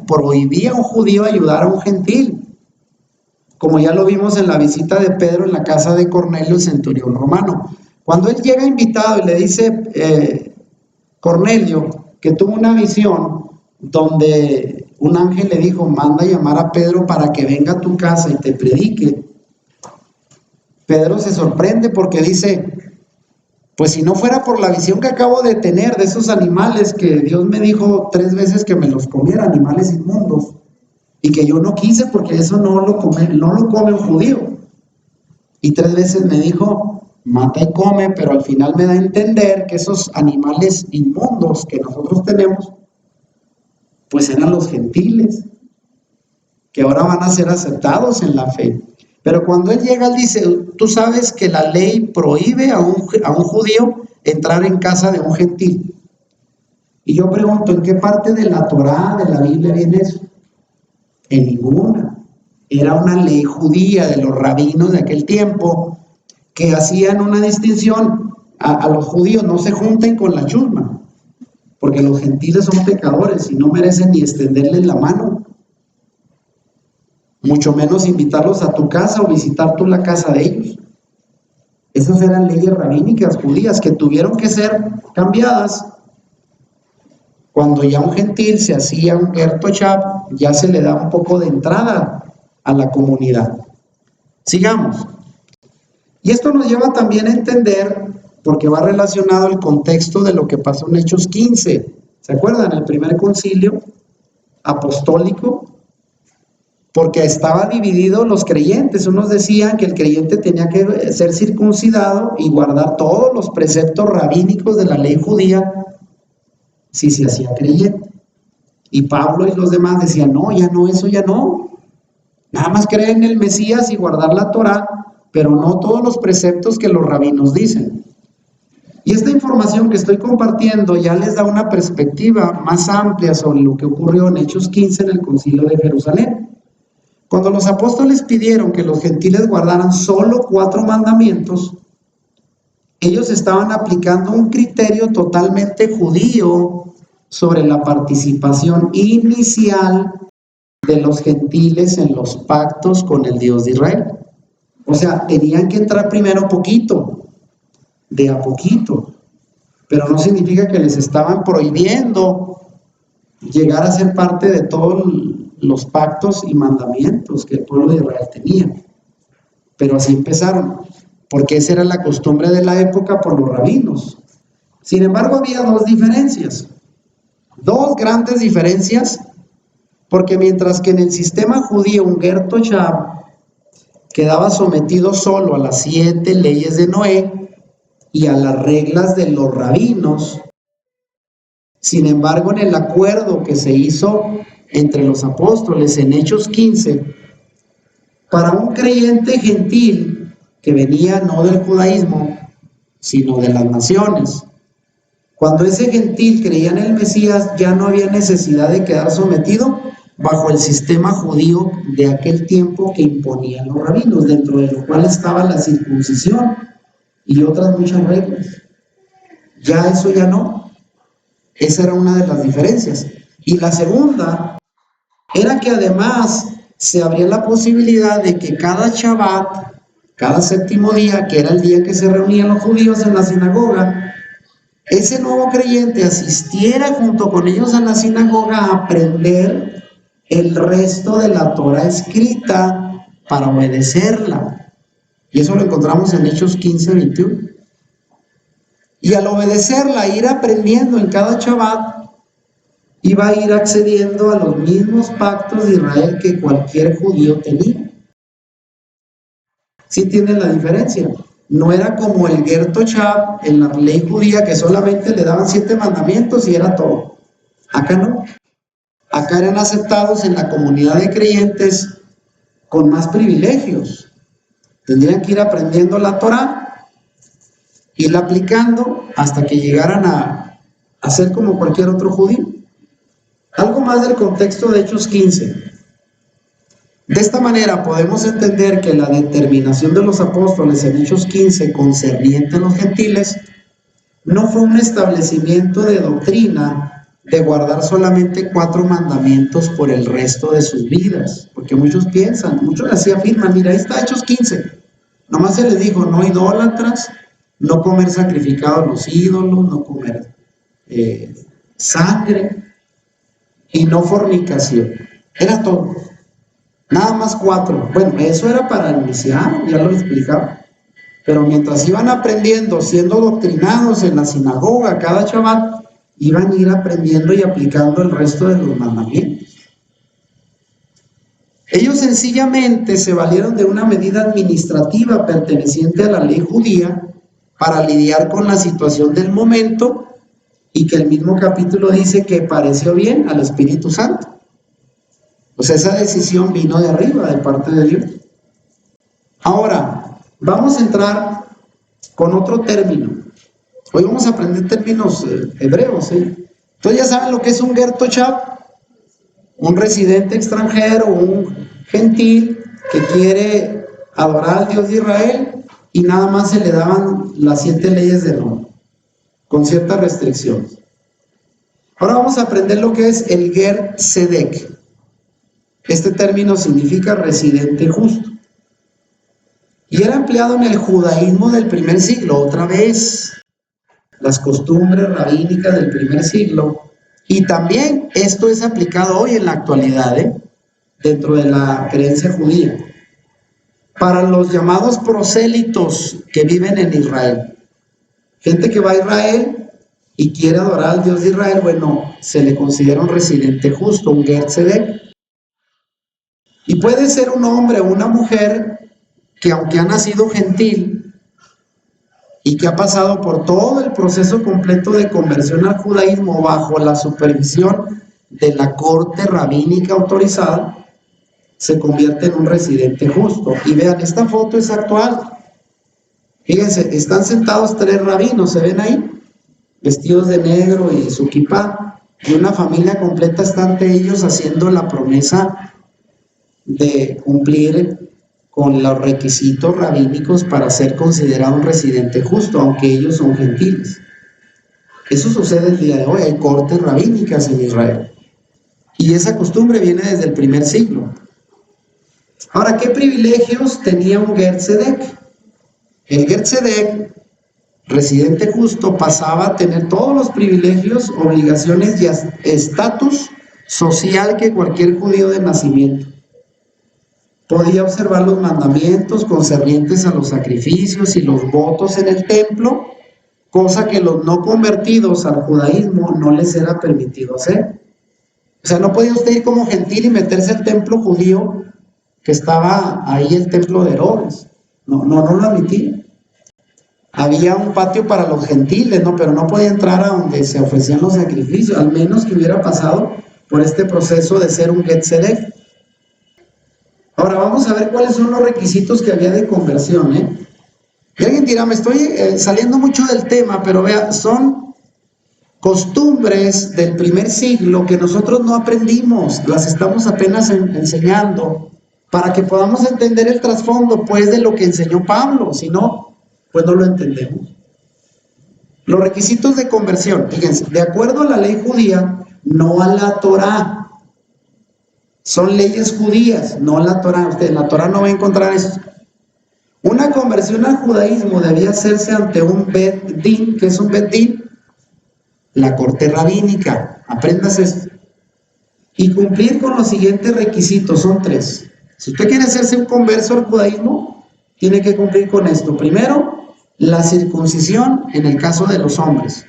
prohibía a un judío ayudar a un gentil. Como ya lo vimos en la visita de Pedro en la casa de Cornelio, el centurión romano. Cuando él llega invitado y le dice, Cornelio, que tuvo una visión donde un ángel le dijo, manda a llamar a Pedro para que venga a tu casa y te predique. Pedro se sorprende porque dice, pues si no fuera por la visión que acabo de tener de esos animales que Dios me dijo 3 veces que me los comiera, animales inmundos, y que yo no quise porque eso no lo come un judío. Y 3 veces me dijo, mata y come, pero al final me da a entender que esos animales inmundos que nosotros tenemos, pues eran los gentiles, que ahora van a ser aceptados en la fe. Pero cuando él llega, él dice, tú sabes que la ley prohíbe a un judío entrar en casa de un gentil. Y yo pregunto, ¿en qué parte de la Torá, de la Biblia viene eso? En ninguna. Era una ley judía de los rabinos de aquel tiempo que hacían una distinción. A los judíos no se junten con la chusma, porque los gentiles son pecadores y no merecen ni extenderles la mano, mucho menos invitarlos a tu casa o visitar tú la casa de ellos. Esas eran leyes rabínicas judías que tuvieron que ser cambiadas cuando ya un gentil se hacía un ger toshab, ya se le da un poco de entrada a la comunidad. Sigamos. Y esto nos lleva también a entender, porque va relacionado al contexto de lo que pasó en Hechos 15. ¿Se acuerdan? El primer concilio apostólico, porque estaba dividido los creyentes. Unos decían que el creyente tenía que ser circuncidado y guardar todos los preceptos rabínicos de la ley judía si se hacía creyente. Y Pablo y los demás decían, no, ya no, eso ya no. Nada más creer en el Mesías y guardar la Torá, pero no todos los preceptos que los rabinos dicen. Y esta información que estoy compartiendo ya les da una perspectiva más amplia sobre lo que ocurrió en Hechos 15 en el Concilio de Jerusalén. Cuando los apóstoles pidieron que los gentiles guardaran solo 4 mandamientos, ellos estaban aplicando un criterio totalmente judío sobre la participación inicial de los gentiles en los pactos con el Dios de Israel. O sea, tenían que entrar primero poquito, de a poquito, pero no significa que les estaban prohibiendo llegar a ser parte de todos los pactos y mandamientos que el pueblo de Israel tenía. Pero así empezaron, porque esa era la costumbre de la época por los rabinos. Sin embargo, había 2 diferencias, 2 grandes diferencias, porque mientras que en el sistema judío un ger toshab quedaba sometido solo a las 7 leyes de Noé y a las reglas de los rabinos, sin embargo, en el acuerdo que se hizo entre los apóstoles en Hechos 15, para un creyente gentil que venía no del judaísmo, sino de las naciones, cuando ese gentil creía en el Mesías, ya no había necesidad de quedar sometido bajo el sistema judío de aquel tiempo que imponían los rabinos, dentro de lo cual estaba la circuncisión y otras muchas reglas. Ya eso ya no. Esa era una de las diferencias. Y la segunda era que además se abría la posibilidad de que cada Shabbat, cada 7º día, que era el día que se reunían los judíos en la sinagoga, ese nuevo creyente asistiera junto con ellos a la sinagoga a aprender el resto de la Torah escrita para obedecerla. Y eso lo encontramos en Hechos 15, 21. Y al obedecerla, ir aprendiendo en cada Shabbat, iba a ir accediendo a los mismos pactos de Israel que cualquier judío tenía. ¿Sí tienen la diferencia? No era como el ger toshab en la ley judía, que solamente le daban 7 mandamientos y era todo. Acá no. acá eran aceptados en la comunidad de creyentes con más privilegios. Tendrían que ir aprendiendo la Torá, irla aplicando hasta que llegaran a ser como cualquier otro judío. Algo más del contexto de Hechos 15. De esta manera podemos entender que la determinación de los apóstoles en Hechos 15 concerniente a los gentiles no fue un establecimiento de doctrina de guardar solamente 4 mandamientos por el resto de sus vidas, porque muchos piensan, muchos así afirman, mira, ahí está Hechos 15, nomás se les dijo, no idólatras, no comer sacrificado a los ídolos, no comer sangre y no fornicación, era todo, nada más 4, bueno, eso era para iniciar, ya lo explicaba. Pero mientras iban aprendiendo, siendo doctrinados en la sinagoga cada Shabbat, iban a ir aprendiendo y aplicando el resto de los mandamientos. Ellos sencillamente se valieron de una medida administrativa perteneciente a la ley judía para lidiar con la situación del momento y que el mismo capítulo dice que pareció bien al Espíritu Santo. O sea, esa decisión vino de arriba, de parte de Dios. Ahora, vamos a entrar con otro término. Hoy vamos a aprender términos hebreos, ¿sí? Entonces ya saben lo que es un ger toshab, un residente extranjero, un gentil que quiere adorar al Dios de Israel y nada más se le daban las 7 leyes de Noé, con ciertas restricciones. Ahora vamos a aprender lo que es el ger tzedek. Este término significa residente justo. Y era empleado en el judaísmo del primer siglo, otra vez, las costumbres rabínicas del primer siglo, y también esto es aplicado hoy en la actualidad, dentro de la creencia judía, para los llamados prosélitos que viven en Israel. Gente que va a Israel y quiere adorar al Dios de Israel, bueno, se le considera un residente justo, un ger tzedek. Y puede ser un hombre o una mujer que aunque ha nacido gentil y que ha pasado por todo el proceso completo de conversión al judaísmo bajo la supervisión de la corte rabínica autorizada, se convierte en un residente justo. Y vean, esta foto es actual. Fíjense, están sentados 3 rabinos, ¿se ven ahí? Vestidos de negro y su kipá, y una familia completa está ante ellos haciendo la promesa de cumplir con los requisitos rabínicos para ser considerado un residente justo, aunque ellos son gentiles. Eso sucede el día de hoy, hay cortes rabínicas en Israel. Y esa costumbre viene desde el primer siglo. Ahora, ¿qué privilegios tenía un ger tzedek? El ger tzedek, residente justo, pasaba a tener todos los privilegios, obligaciones y estatus social que cualquier judío de nacimiento. Podía observar los mandamientos concernientes a los sacrificios y los votos en el templo, cosa que los no convertidos al judaísmo no les era permitido hacer. O sea, no podía usted ir como gentil y meterse al templo judío que estaba ahí, el templo de Herodes. No lo admitía. Había un patio para los gentiles, ¿no? Pero no podía entrar a donde se ofrecían los sacrificios, al menos que hubiera pasado por este proceso de ser un ger tzedek. Ahora vamos a ver cuáles son los requisitos que había de conversión, Y alguien dirá, me estoy saliendo mucho del tema, pero vea, son costumbres del primer siglo que nosotros no aprendimos, las estamos apenas enseñando, para que podamos entender el trasfondo, pues, de lo que enseñó Pablo, si no, pues no lo entendemos. Los requisitos de conversión, fíjense, de acuerdo a la ley judía, no a la Torá. Son leyes judías, no la Torá. Usted en la Torá no va a encontrar eso. Una conversión al judaísmo debía hacerse ante un Bet Din. ¿Qué es un Bet Din? La corte rabínica. Apréndase esto. Y cumplir con los siguientes requisitos, son 3. Si usted quiere hacerse un converso al judaísmo, tiene que cumplir con esto. Primero, la circuncisión en el caso de los hombres.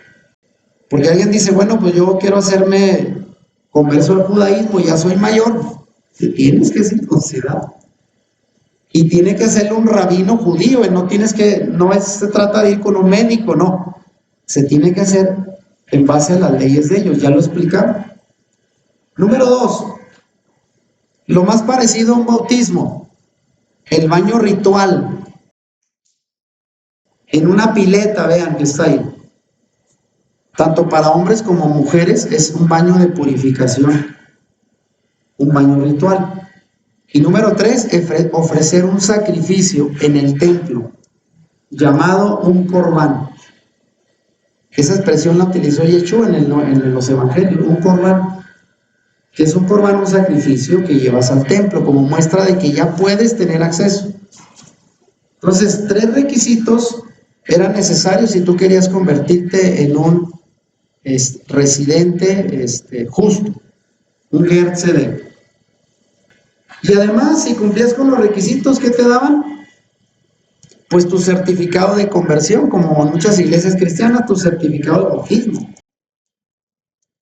Porque alguien dice, bueno, pues yo quiero hacerme converso al judaísmo, ya soy mayor, te tienes que circuncidar. Y tiene que hacerlo un rabino judío, no se trata de ir con un médico, no. Se tiene que hacer en base a las leyes de ellos, ya lo explicamos. Número 2, lo más parecido a un bautismo, el baño ritual, en una pileta, vean que está ahí. Tanto para hombres como mujeres es un baño de purificación, un baño ritual. Y número 3, ofrecer un sacrificio en el templo, llamado un corbán. Esa expresión la utilizó Yeshua en los evangelios, un corbán. Que es un corbán, un sacrificio que llevas al templo, como muestra de que ya puedes tener acceso. Entonces, 3 requisitos eran necesarios si tú querías convertirte en un residente justo, un Ger Tzedek. Y además, si cumplías con los requisitos, ¿qué te daban? Pues tu certificado de conversión, como en muchas iglesias cristianas, tu certificado de bautismo.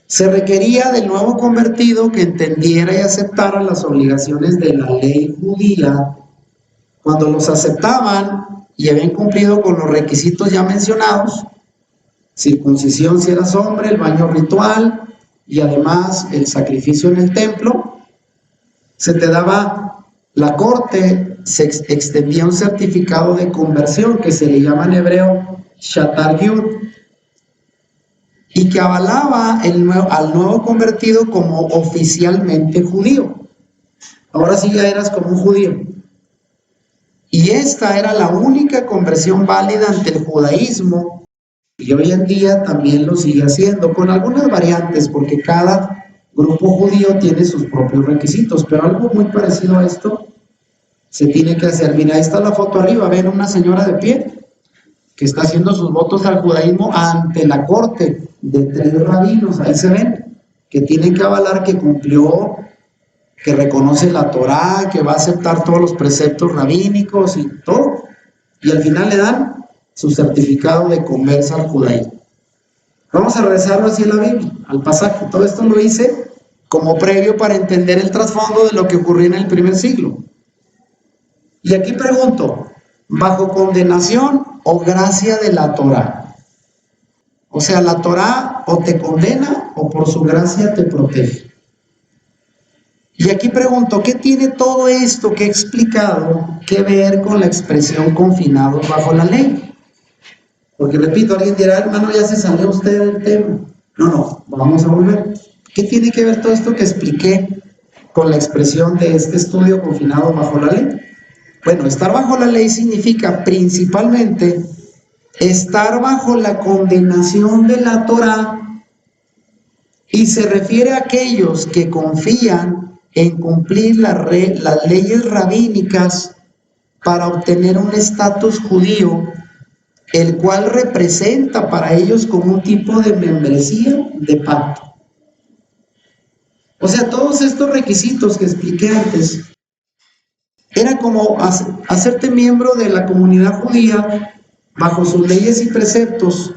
Se requería del nuevo convertido que entendiera y aceptara las obligaciones de la ley judía. Cuando los aceptaban y habían cumplido con los requisitos ya mencionados, circuncisión si eras hombre, el baño ritual y además el sacrificio en el templo, se te daba la corte, se extendía un certificado de conversión que se le llama en hebreo Shatar Yud, y que avalaba al nuevo convertido como oficialmente judío. Ahora sí ya eras como un judío. Y esta era la única conversión válida ante el judaísmo, y hoy en día también lo sigue haciendo, con algunas variantes, porque cada grupo judío tiene sus propios requisitos, pero algo muy parecido a esto se tiene que hacer. Mira, ahí está la foto arriba, ven una señora de pie, que está haciendo sus votos al judaísmo ante la corte de 3 rabinos, ahí se ven, que tienen que avalar que cumplió, que reconoce la Torá, que va a aceptar todos los preceptos rabínicos y todo, y al final le dan su certificado de conversa al judaísmo. Vamos a regresarlo así en la Biblia, al pasaje. Todo esto lo hice como previo para entender el trasfondo de lo que ocurrió en el primer siglo. Y aquí pregunto, ¿bajo condenación o gracia de la Torá? O sea, la Torá o te condena o por su gracia te protege. Y aquí pregunto, ¿qué tiene todo esto que he explicado que ver con la expresión confinados bajo la ley? Porque repito, alguien dirá, hermano, ya se salió usted del tema. No, vamos a volver. ¿Qué tiene que ver todo esto que expliqué con la expresión de este estudio confinado bajo la ley? Bueno, estar bajo la ley significa principalmente estar bajo la condenación de la Torá, y se refiere a aquellos que confían en cumplir las leyes rabínicas para obtener un estatus judío, el cual representa para ellos como un tipo de membresía de pacto. O sea, todos estos requisitos que expliqué antes, era como hacerte miembro de la comunidad judía bajo sus leyes y preceptos,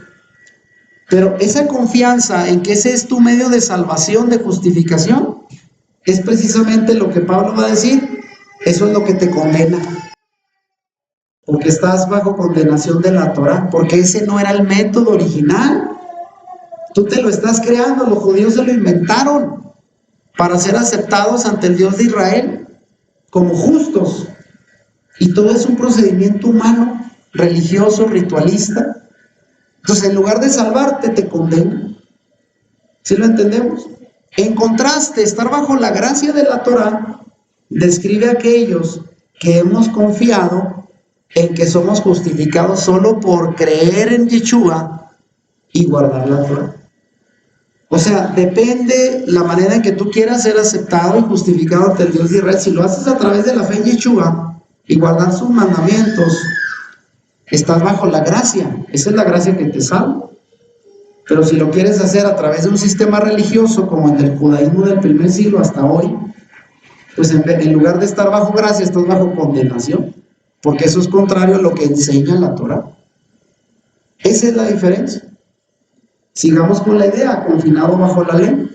pero esa confianza en que ese es tu medio de salvación, de justificación, es precisamente lo que Pablo va a decir, eso es lo que te condena, porque estás bajo condenación de la Torá, porque ese no era el método original, tú te lo estás creando, los judíos se lo inventaron para ser aceptados ante el Dios de Israel como justos, y todo es un procedimiento humano, religioso, ritualista. Entonces, en lugar de salvarte, te condena. ¿Sí lo entendemos? En contraste, estar bajo la gracia de la Torá describe a aquellos que hemos confiado en que somos justificados solo por creer en Yeshua y guardar la Torá. O sea, depende la manera en que tú quieras ser aceptado y justificado ante el Dios de Israel. Si lo haces a través de la fe en Yeshua y guardar sus mandamientos, estás bajo la gracia. Esa es la gracia que te salva. Pero si lo quieres hacer a través de un sistema religioso como el del judaísmo del primer siglo hasta hoy, pues en lugar de estar bajo gracia, estás bajo condenación, porque eso es contrario a lo que enseña la Torá. Esa es la diferencia. Sigamos con la idea, confinado bajo la ley.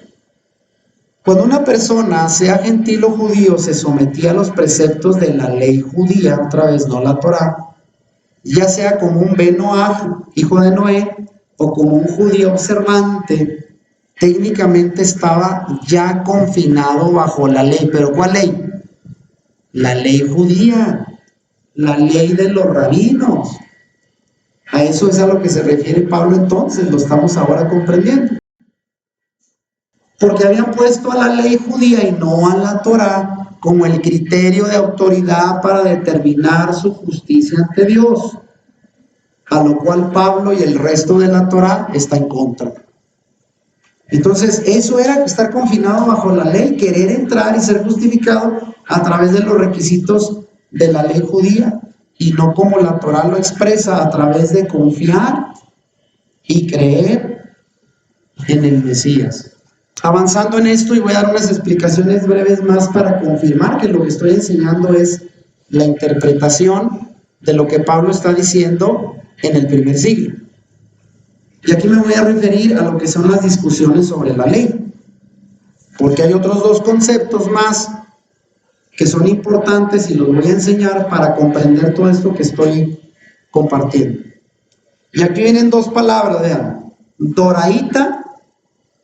Cuando una persona, sea gentil o judío, se sometía a los preceptos de la ley judía, otra vez no la Torá, ya sea como un Ben Noaj, hijo de Noé, o como un judío observante, técnicamente estaba ya confinado bajo la ley. ¿Pero cuál ley? La ley judía, la ley de los rabinos. A eso es a lo que se refiere Pablo entonces, lo estamos ahora comprendiendo. Porque habían puesto a la ley judía y no a la Torá como el criterio de autoridad para determinar su justicia ante Dios, a lo cual Pablo y el resto de la Torá está en contra. Entonces, eso era estar confinado bajo la ley, querer entrar y ser justificado a través de los requisitos de la ley judía, y no como la Torá lo expresa, a través de confiar y creer en el Mesías. Avanzando en esto, y voy a dar unas explicaciones breves más para confirmar que lo que estoy enseñando es la interpretación de lo que Pablo está diciendo en el primer siglo. Y aquí me voy a referir a lo que son las discusiones sobre la ley, porque hay otros dos conceptos más que son importantes y los voy a enseñar para comprender todo esto que estoy compartiendo. Y aquí vienen dos palabras, vean, doraíta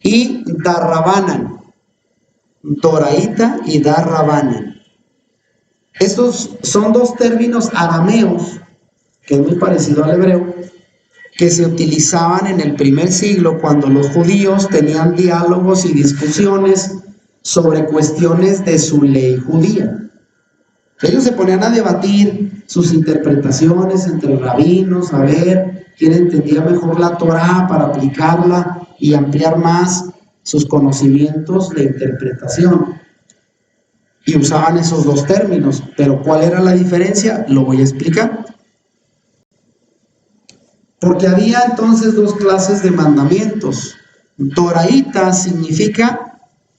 y darrabanan. Doraíta y darrabanan. Estos son dos términos arameos, que es muy parecido al hebreo, que se utilizaban en el primer siglo cuando los judíos tenían diálogos y discusiones sobre cuestiones de su ley judía. Ellos se ponían a debatir sus interpretaciones entre rabinos, a ver quién entendía mejor la Torá para aplicarla y ampliar más sus conocimientos de interpretación. Y usaban esos dos términos, pero ¿cuál era la diferencia? Lo voy a explicar. Porque había entonces dos clases de mandamientos. Doraíta significa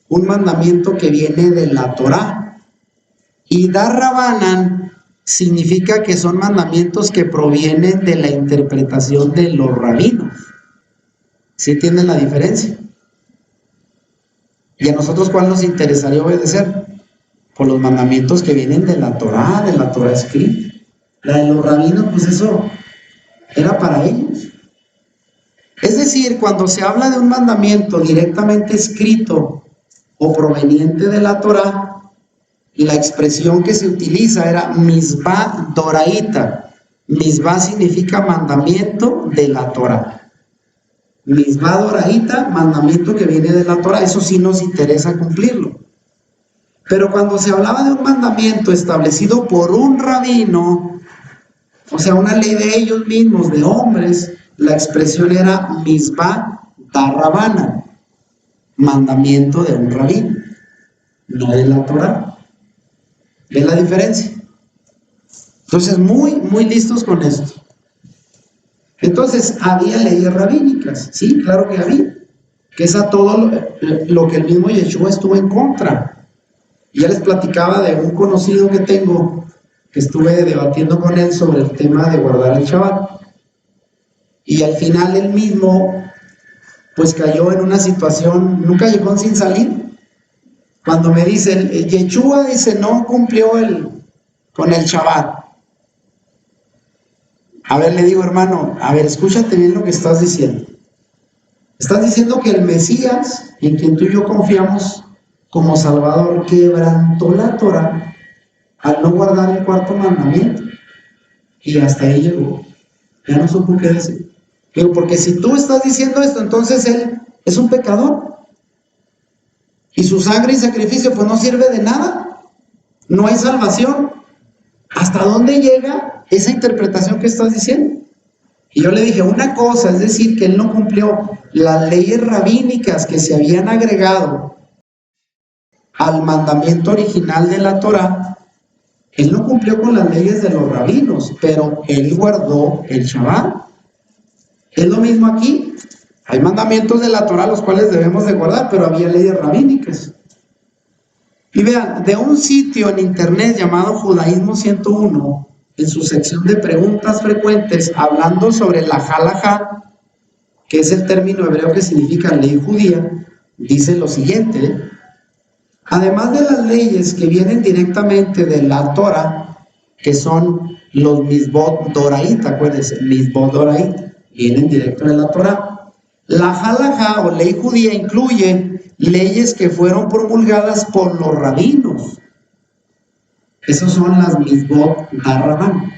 un mandamiento que viene de la Torá. Y darrabanan significa que son mandamientos que provienen de la interpretación de los rabinos. ¿Sí entienden la diferencia? ¿Y a nosotros cuál nos interesaría obedecer? Por los mandamientos que vienen de la Torá escrita. La de los rabinos, pues eso era para ellos. Es decir, cuando se habla de un mandamiento directamente escrito o proveniente de la Torá, la expresión que se utiliza era misbah doraíta. Misbah significa mandamiento de la Torá. Misbah doraíta, mandamiento que viene de la Torá. Eso sí nos interesa cumplirlo. Pero cuando se hablaba de un mandamiento establecido por un rabino, o sea, una ley de ellos mismos, de hombres, la expresión era misbah darrabana, mandamiento de un rabino, no de la Torá. ¿Ven la diferencia? Entonces, muy listos con esto. Entonces, había leyes rabínicas, sí, claro que había, que es a todo lo que el mismo Yeshua estuvo en contra. Y ya les platicaba de un conocido que tengo, que estuve debatiendo con él sobre el tema de guardar el Shabbat. Y al final él mismo, pues cayó en una situación, nunca llegó sin salir. Cuando me dicen, Yeshua dice, no cumplió con el Shabbat. A ver, le digo, hermano, a ver, escúchate bien lo que estás diciendo. Estás diciendo que el Mesías, en quien tú y yo confiamos como Salvador, quebrantó la Torá al no guardar el cuarto mandamiento. Y hasta ahí llegó. Ya no supo qué decir. Pero porque si tú estás diciendo esto, entonces él es un pecador. Y su sangre y sacrificio pues no sirve de nada. No hay salvación. ¿Hasta dónde llega esa interpretación que estás diciendo? Y yo le dije, una cosa es decir que él no cumplió las leyes rabínicas que se habían agregado al mandamiento original de la Torá. Él no cumplió con las leyes de los rabinos, pero él guardó el Shabbat. Es lo mismo aquí. Hay mandamientos de la Torá los cuales debemos de guardar, pero había leyes rabínicas. Y vean, de un sitio en internet llamado Judaísmo 101, en su sección de preguntas frecuentes, hablando sobre la halajá, que es el término hebreo que significa ley judía, dice lo siguiente: además de las leyes que vienen directamente de la Torá, que son los misbot doraíta, acuérdense, misbot doraíta, vienen directo de la Torá. La halajá o ley judía incluye leyes que fueron promulgadas por los rabinos. Esos son las mitzvot darrabán,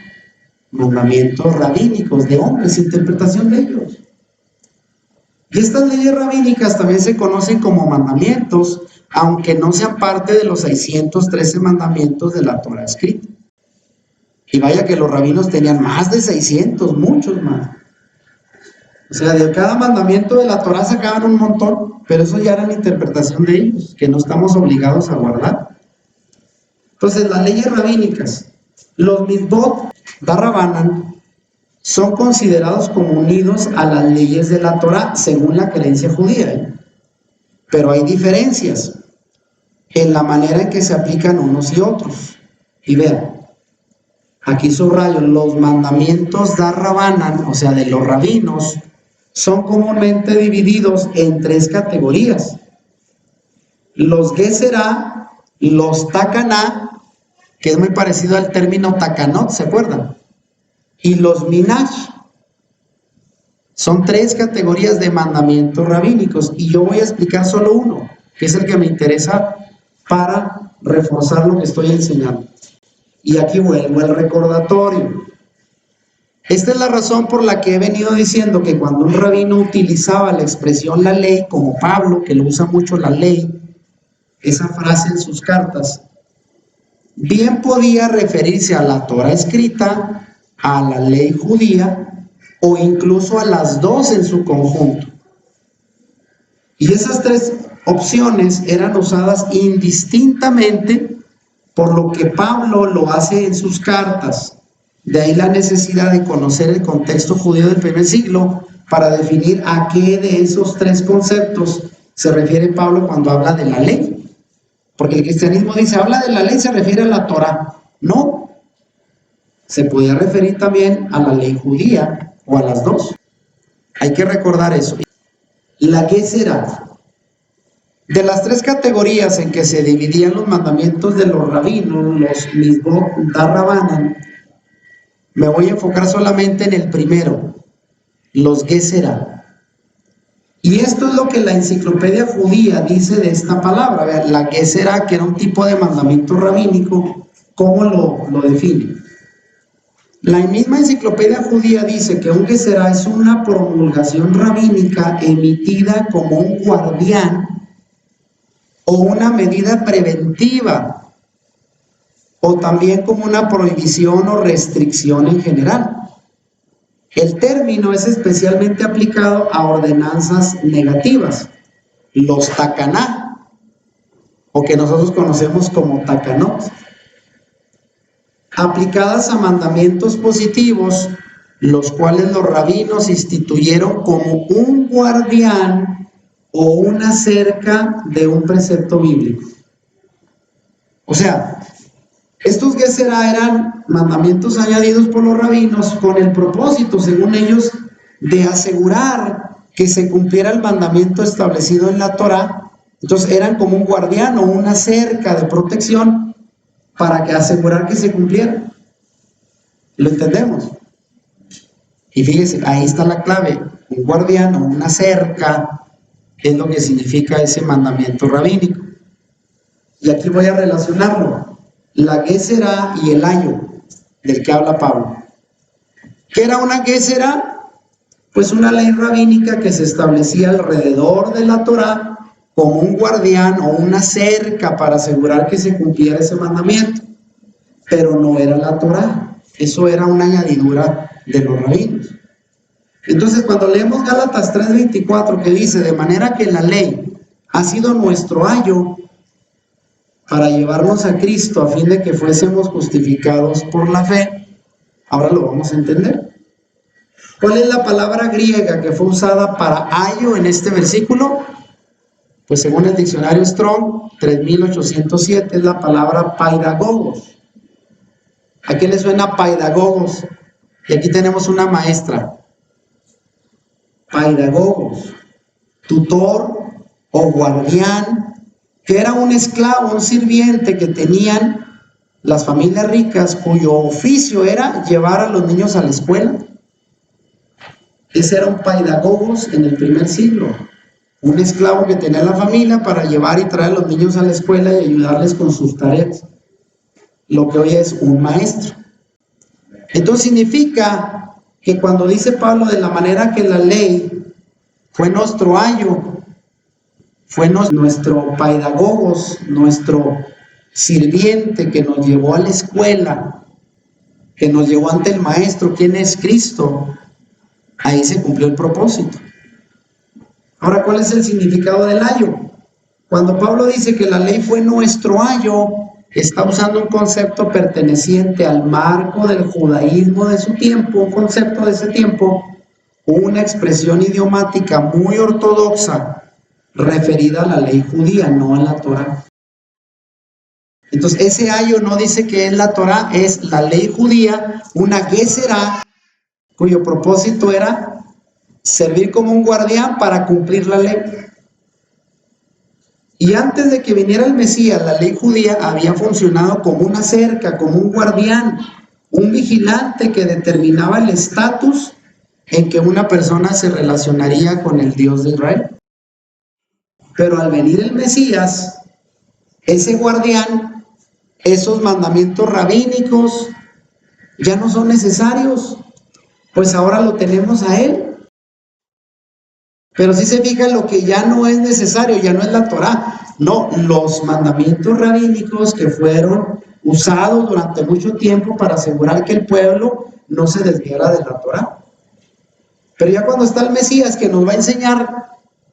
mandamientos rabínicos de hombres, interpretación de ellos. Y estas leyes rabínicas también se conocen como mandamientos, aunque no sean parte de los 613 mandamientos de la Torah escrita. Y vaya que los rabinos tenían más de 600, muchos más. O sea, de cada mandamiento de la Torah sacaban un montón, pero eso ya era la interpretación de ellos, que no estamos obligados a guardar. Entonces, las leyes rabínicas, los mitzvot darrabanan, son considerados como unidos a las leyes de la Torah según la creencia judía. Pero hay diferencias en la manera en que se aplican unos y otros. Y vean, aquí subrayo, los mandamientos darrabanan, o sea, de los rabinos, son comúnmente divididos en 3 categorías. Los Geserá, los Takaná, que es muy parecido al término Takanot, ¿se acuerdan? Y los Minash. Son 3 categorías de mandamientos rabínicos y yo voy a explicar solo uno, que es el que me interesa para reforzar lo que estoy enseñando. Y aquí vuelvo al recordatorio. Esta es la razón por la que he venido diciendo que cuando un rabino utilizaba la expresión la ley, como Pablo, que lo usa mucho la ley, esa frase en sus cartas, bien podía referirse a la Torah escrita, a la ley judía, o incluso a las dos en su conjunto. Y esas 3 opciones eran usadas indistintamente, por lo que Pablo lo hace en sus cartas. De ahí la necesidad de conocer el contexto judío del primer siglo para definir a qué de esos 3 conceptos se refiere Pablo cuando habla de la ley. Porque el cristianismo dice, habla de la ley, se refiere a la Torah. No, se podía referir también a la ley judía o a las dos. Hay que recordar eso. La Geserá. De las 3 categorías en que se dividían los mandamientos de los rabinos, los mitzvot darrabanan, me voy a enfocar solamente en el primero, los Geserá. Y esto es lo que la enciclopedia judía dice de esta palabra. Vean, la Geserá, que era un tipo de mandamiento rabínico, ¿cómo lo define? La misma enciclopedia judía dice que un Geserá es una promulgación rabínica emitida como un guardián o una medida preventiva, o también como una prohibición o restricción en general. El término es especialmente aplicado a ordenanzas negativas, los takaná, o que nosotros conocemos como takanot, aplicadas a mandamientos positivos, los cuales los rabinos instituyeron como un guardián o una cerca de un precepto bíblico. O sea, estos Geserá eran mandamientos añadidos por los rabinos con el propósito, según ellos, de asegurar que se cumpliera el mandamiento establecido en la Torah. Entonces eran como un guardián o una cerca de protección para que asegurar que se cumpliera. ¿Lo entendemos? Y fíjense, ahí está la clave, un guardián o una cerca, es lo que significa ese mandamiento rabínico. Y aquí voy a relacionarlo, la Geserá y el ayo, del que habla Pablo. ¿Qué era una Geserá? Pues una ley rabínica que se establecía alrededor de la Torá como un guardián o una cerca para asegurar que se cumpliera ese mandamiento, pero no era la Torá, eso era una añadidura de los rabinos. Entonces, cuando leemos Gálatas 3:24, que dice, de manera que la ley ha sido nuestro ayo para llevarnos a Cristo a fin de que fuésemos justificados por la fe, ahora lo vamos a entender. ¿Cuál es la palabra griega que fue usada para ayo en este versículo? Pues según el diccionario Strong 3807 es la palabra paidagogos. ¿A qué le suena paidagogos? Y aquí tenemos una maestra. Paidagogos, tutor o guardián, que era un esclavo, un sirviente que tenían las familias ricas cuyo oficio era llevar a los niños a la escuela. Ese era un paidagogos en el primer siglo, un esclavo que tenía la familia para llevar y traer a los niños a la escuela y ayudarles con sus tareas. Lo que hoy es un maestro. Entonces significa que cuando dice Pablo de la manera que la ley fue nuestro ayo, fue nuestro paidagogos, nuestro sirviente que nos llevó a la escuela, que nos llevó ante el maestro, ¿quién es Cristo? Ahí se cumplió el propósito. Ahora, ¿cuál es el significado del ayo? Cuando Pablo dice que la ley fue nuestro ayo, está usando un concepto perteneciente al marco del judaísmo de su tiempo, un concepto de ese tiempo, una expresión idiomática muy ortodoxa referida a la ley judía, no a la Torá. Entonces, ese ayo no dice que es la Torá, es la ley judía, una Geserá, cuyo propósito era servir como un guardián para cumplir la ley. Y antes de que viniera el Mesías, la ley judía había funcionado como una cerca, como un guardián, un vigilante que determinaba el estatus en que una persona se relacionaría con el Dios de Israel. Pero al venir el Mesías, ese guardián, esos mandamientos rabínicos ya no son necesarios, pues ahora lo tenemos a Él. Pero si se fija, lo que ya no es necesario, ya no es la Torá, no, los mandamientos rabínicos que fueron usados durante mucho tiempo para asegurar que el pueblo no se desviara de la Torá. Pero ya cuando está el Mesías que nos va a enseñar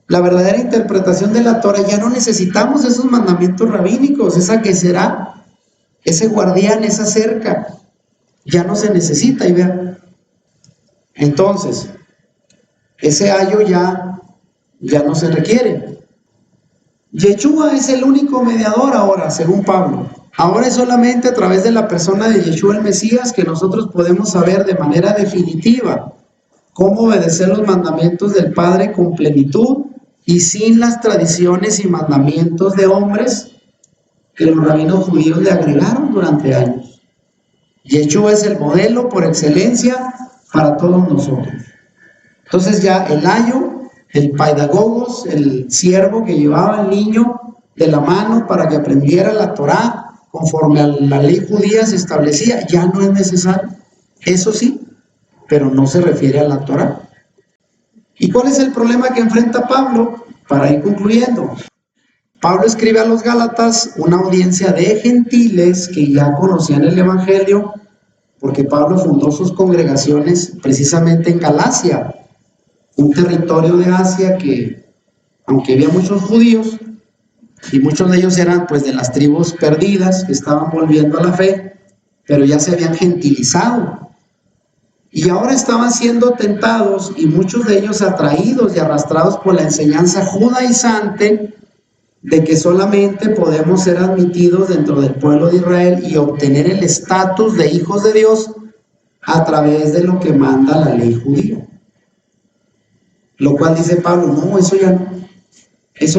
la verdadera interpretación de la Torá, ya no necesitamos esos mandamientos rabínicos, esa que será, ese guardián, esa cerca, ya no se necesita. Y vean, entonces, ese ayo ya no se requiere. Yeshua es el único mediador ahora, según Pablo. Ahora es solamente a través de la persona de Yeshua el Mesías que nosotros podemos saber de manera definitiva cómo obedecer los mandamientos del Padre con plenitud y sin las tradiciones y mandamientos de hombres que los rabinos judíos le agregaron durante años. Yeshua es el modelo por excelencia para todos nosotros. Entonces ya el ayo, el paidagogos, el siervo que llevaba al niño de la mano para que aprendiera la Torá conforme a la ley judía se establecía, ya no es necesario. Eso sí, pero no se refiere a la Torá. ¿Y cuál es el problema que enfrenta Pablo? Para ir concluyendo. Pablo escribe a los Gálatas, una audiencia de gentiles que ya conocían el Evangelio, porque Pablo fundó sus congregaciones precisamente en Galacia, un territorio de Asia que, aunque había muchos judíos, y muchos de ellos eran pues de las tribus perdidas que estaban volviendo a la fe, pero ya se habían gentilizado. Y ahora estaban siendo tentados y muchos de ellos atraídos y arrastrados por la enseñanza judaizante de que solamente podemos ser admitidos dentro del pueblo de Israel y obtener el estatus de hijos de Dios a través de lo que manda la ley judía. Lo cual dice Pablo, no, eso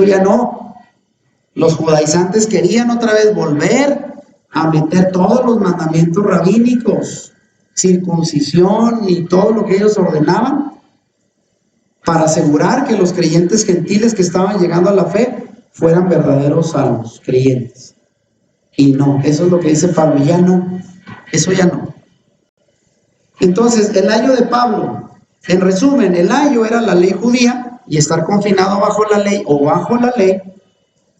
ya no. Los judaizantes querían otra vez volver a meter todos los mandamientos rabínicos, circuncisión y todo lo que ellos ordenaban, para asegurar que los creyentes gentiles que estaban llegando a la fe fueran verdaderos salvos, creyentes. Y no, eso es lo que dice Pablo, ya no, eso ya no. Entonces, el ayo de Pablo, en resumen, el ayo era la ley judía y estar confinado bajo la ley o bajo la ley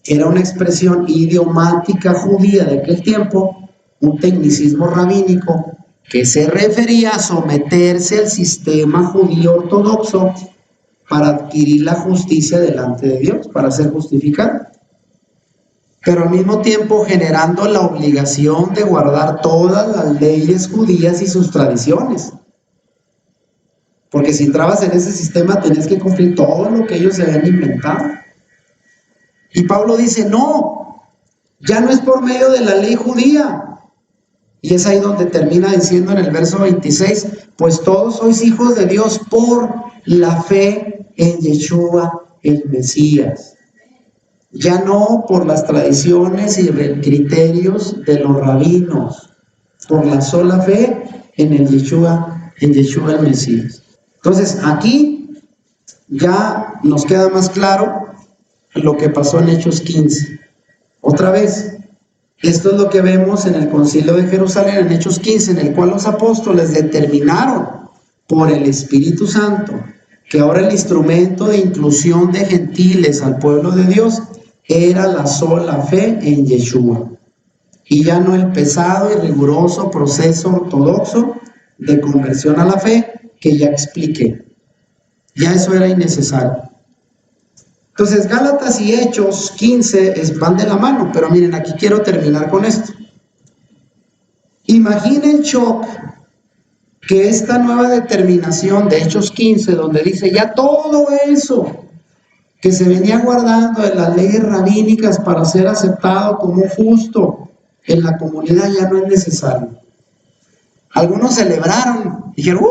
era una expresión idiomática judía de aquel tiempo, un tecnicismo rabínico que se refería a someterse al sistema judío ortodoxo para adquirir la justicia delante de Dios, para ser justificado, pero al mismo tiempo generando la obligación de guardar todas las leyes judías y sus tradiciones. Porque si entrabas en ese sistema tenías que cumplir todo lo que ellos se habían inventado. Y Pablo dice, no, ya no es por medio de la ley judía. Y es ahí donde termina diciendo en el verso 26, pues todos sois hijos de Dios por la fe en Yeshua el Mesías. Ya no por las tradiciones y criterios de los rabinos, por la sola fe en el Yeshua el Mesías. Entonces, aquí ya nos queda más claro lo que pasó en Hechos 15. Otra vez, esto es lo que vemos en el Concilio de Jerusalén, en Hechos 15, en el cual los apóstoles determinaron por el Espíritu Santo que ahora el instrumento de inclusión de gentiles al pueblo de Dios era la sola fe en Yeshua, y ya no el pesado y riguroso proceso ortodoxo de conversión a la fe que ya expliqué. Ya eso era innecesario. Entonces, Gálatas y Hechos 15 van de la mano, pero miren, aquí quiero terminar con esto. Imaginen el shock que esta nueva determinación de Hechos 15, donde dice ya todo eso que se venía guardando de las leyes rabínicas para ser aceptado como justo en la comunidad, ya no es necesario. Algunos celebraron, dijeron,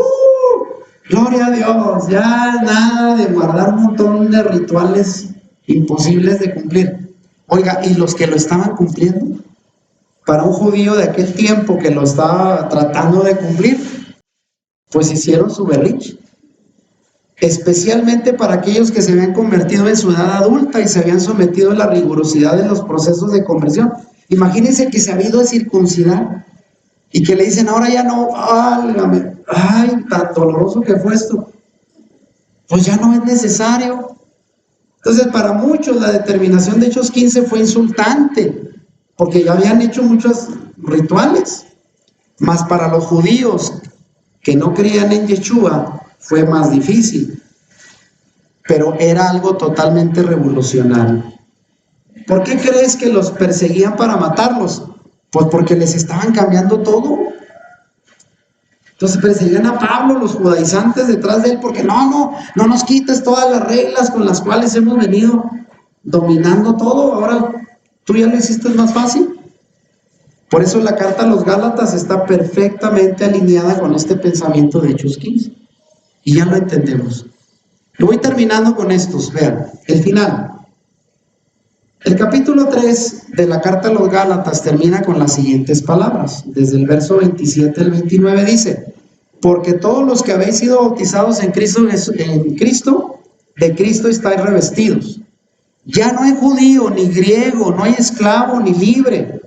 gloria a Dios, ya nada de guardar un montón de rituales imposibles de cumplir. Oiga, ¿y los que lo estaban cumpliendo? Para un judío de aquel tiempo que lo estaba tratando de cumplir, pues hicieron su berrinche. Especialmente para aquellos que se habían convertido en su edad adulta y se habían sometido a la rigurosidad de los procesos de conversión. Imagínense que se ha habido de circuncidar y que le dicen, ahora ya no, válgame, ay, tan doloroso que fue esto. Pues ya no es necesario. Entonces, para muchos la determinación de Hechos 15 fue insultante, porque ya habían hecho muchos rituales. Mas para los judíos que no creían en Yeshua, fue más difícil. Pero era algo totalmente revolucionario. ¿Por qué crees que los perseguían para matarlos? Pues porque les estaban cambiando todo. Entonces perseguían a Pablo, los judaizantes detrás de él, porque no nos quites todas las reglas con las cuales hemos venido dominando todo. Ahora tú ya lo hiciste más fácil. Por eso la carta a los Gálatas está perfectamente alineada con este pensamiento de Hechos 15. Y ya lo entendemos. Lo voy terminando con estos, vean, el final. El capítulo 3 de la carta a los Gálatas termina con las siguientes palabras. Desde el verso 27 al 29 dice, porque todos los que habéis sido bautizados en Cristo, de Cristo estáis revestidos. Ya no hay judío, ni griego, no hay esclavo, ni libre,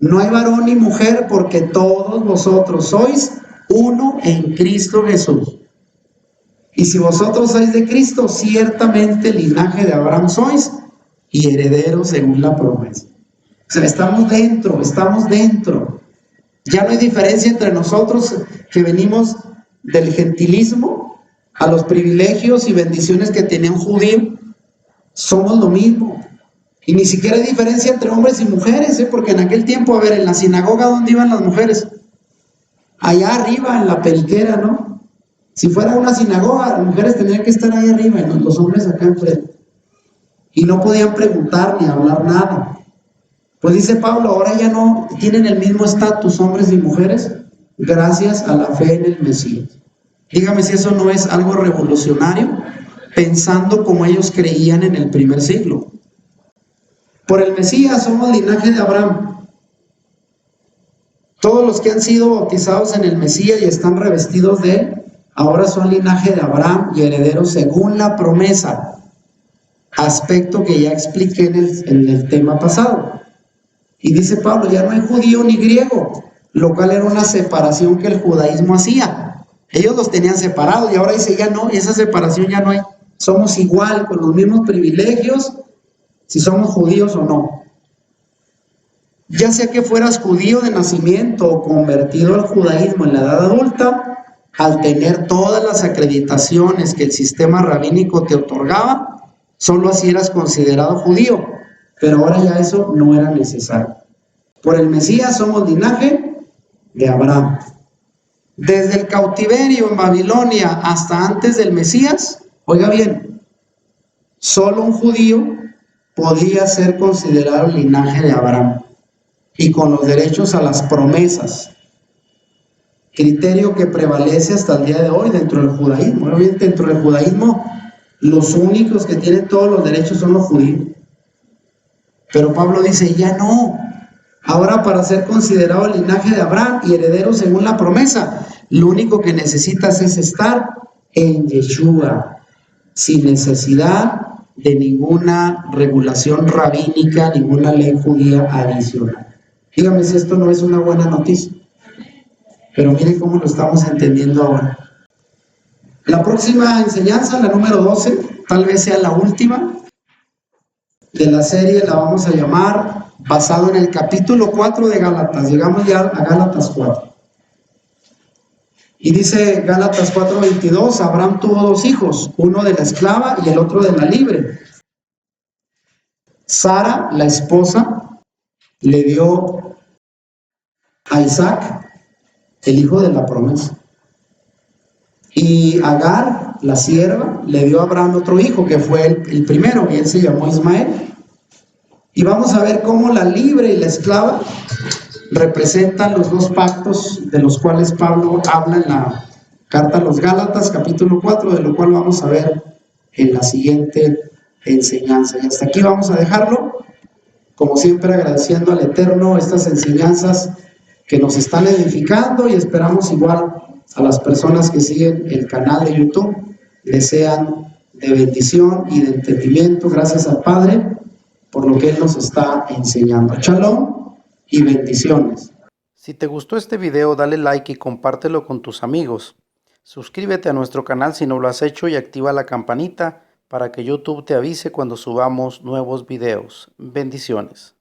no hay varón ni mujer, porque todos vosotros sois uno en Cristo Jesús. Y si vosotros sois de Cristo, ciertamente linaje de Abraham sois, y herederos según la promesa. O sea, estamos dentro. Ya no hay diferencia entre nosotros que venimos del gentilismo a los privilegios y bendiciones que tenía un judío. Somos lo mismo. Y ni siquiera hay diferencia entre hombres y mujeres, porque en aquel tiempo, a ver, en la sinagoga, ¿dónde iban las mujeres? Allá arriba, en la periquera, ¿no? Si fuera una sinagoga, las mujeres tendrían que estar ahí arriba y los hombres acá enfrente. Y no podían preguntar ni hablar nada. Pues dice Pablo, ahora ya no tienen el mismo estatus hombres y mujeres gracias a la fe en el Mesías. Dígame si eso no es algo revolucionario, pensando como ellos creían en el primer siglo. Por el Mesías somos linaje de Abraham. Todos los que han sido bautizados en el Mesías y están revestidos de él, ahora son linaje de Abraham y herederos según la promesa. Aspecto que ya expliqué en el tema pasado. Y dice Pablo, ya no hay judío ni griego, lo cual era una separación que el judaísmo hacía. Ellos los tenían separados y ahora dice, ya no, esa separación ya no hay. Somos igual, con los mismos privilegios, si somos judíos o no. Ya sea que fueras judío de nacimiento o convertido al judaísmo en la edad adulta, al tener todas las acreditaciones que el sistema rabínico te otorgaba, solo así eras considerado judío, pero ahora ya eso no era necesario. Por el Mesías somos linaje de Abraham. Desde el cautiverio en Babilonia hasta antes del Mesías, oiga bien, solo un judío podía ser considerado el linaje de Abraham y con los derechos a las promesas, criterio que prevalece hasta el día de hoy dentro del judaísmo. Obviamente dentro del judaísmo los únicos que tienen todos los derechos son los judíos. Pero Pablo dice, ya no. Ahora para ser considerado el linaje de Abraham y heredero según la promesa, lo único que necesitas es estar en Yeshua, sin necesidad de ninguna regulación rabínica, ninguna ley judía adicional. Dígame si esto no es una buena noticia. Pero miren cómo lo estamos entendiendo ahora. La próxima enseñanza, la número 12, tal vez sea la última de la serie, la vamos a llamar basado en el capítulo 4 de Gálatas. Llegamos ya a Gálatas 4. Y dice Gálatas 4:22, Abraham tuvo dos hijos, uno de la esclava y el otro de la libre. Sara, la esposa, le dio a Isaac el hijo de la promesa. Y Agar, la sierva, le dio a Abraham otro hijo, que fue el primero, y él se llamó Ismael. Y vamos a ver cómo la libre y la esclava representan los dos pactos de los cuales Pablo habla en la carta a los Gálatas, capítulo 4, de lo cual vamos a ver en la siguiente enseñanza. Y hasta aquí vamos a dejarlo, como siempre agradeciendo al Eterno estas enseñanzas que nos están edificando, y esperamos igual a las personas que siguen el canal de YouTube les sean de bendición y de entendimiento. Gracias al Padre por lo que Él nos está enseñando. Shalom y bendiciones. Si te gustó este video, dale like y compártelo con tus amigos. Suscríbete a nuestro canal si no lo has hecho y activa la campanita para que YouTube te avise cuando subamos nuevos videos. Bendiciones.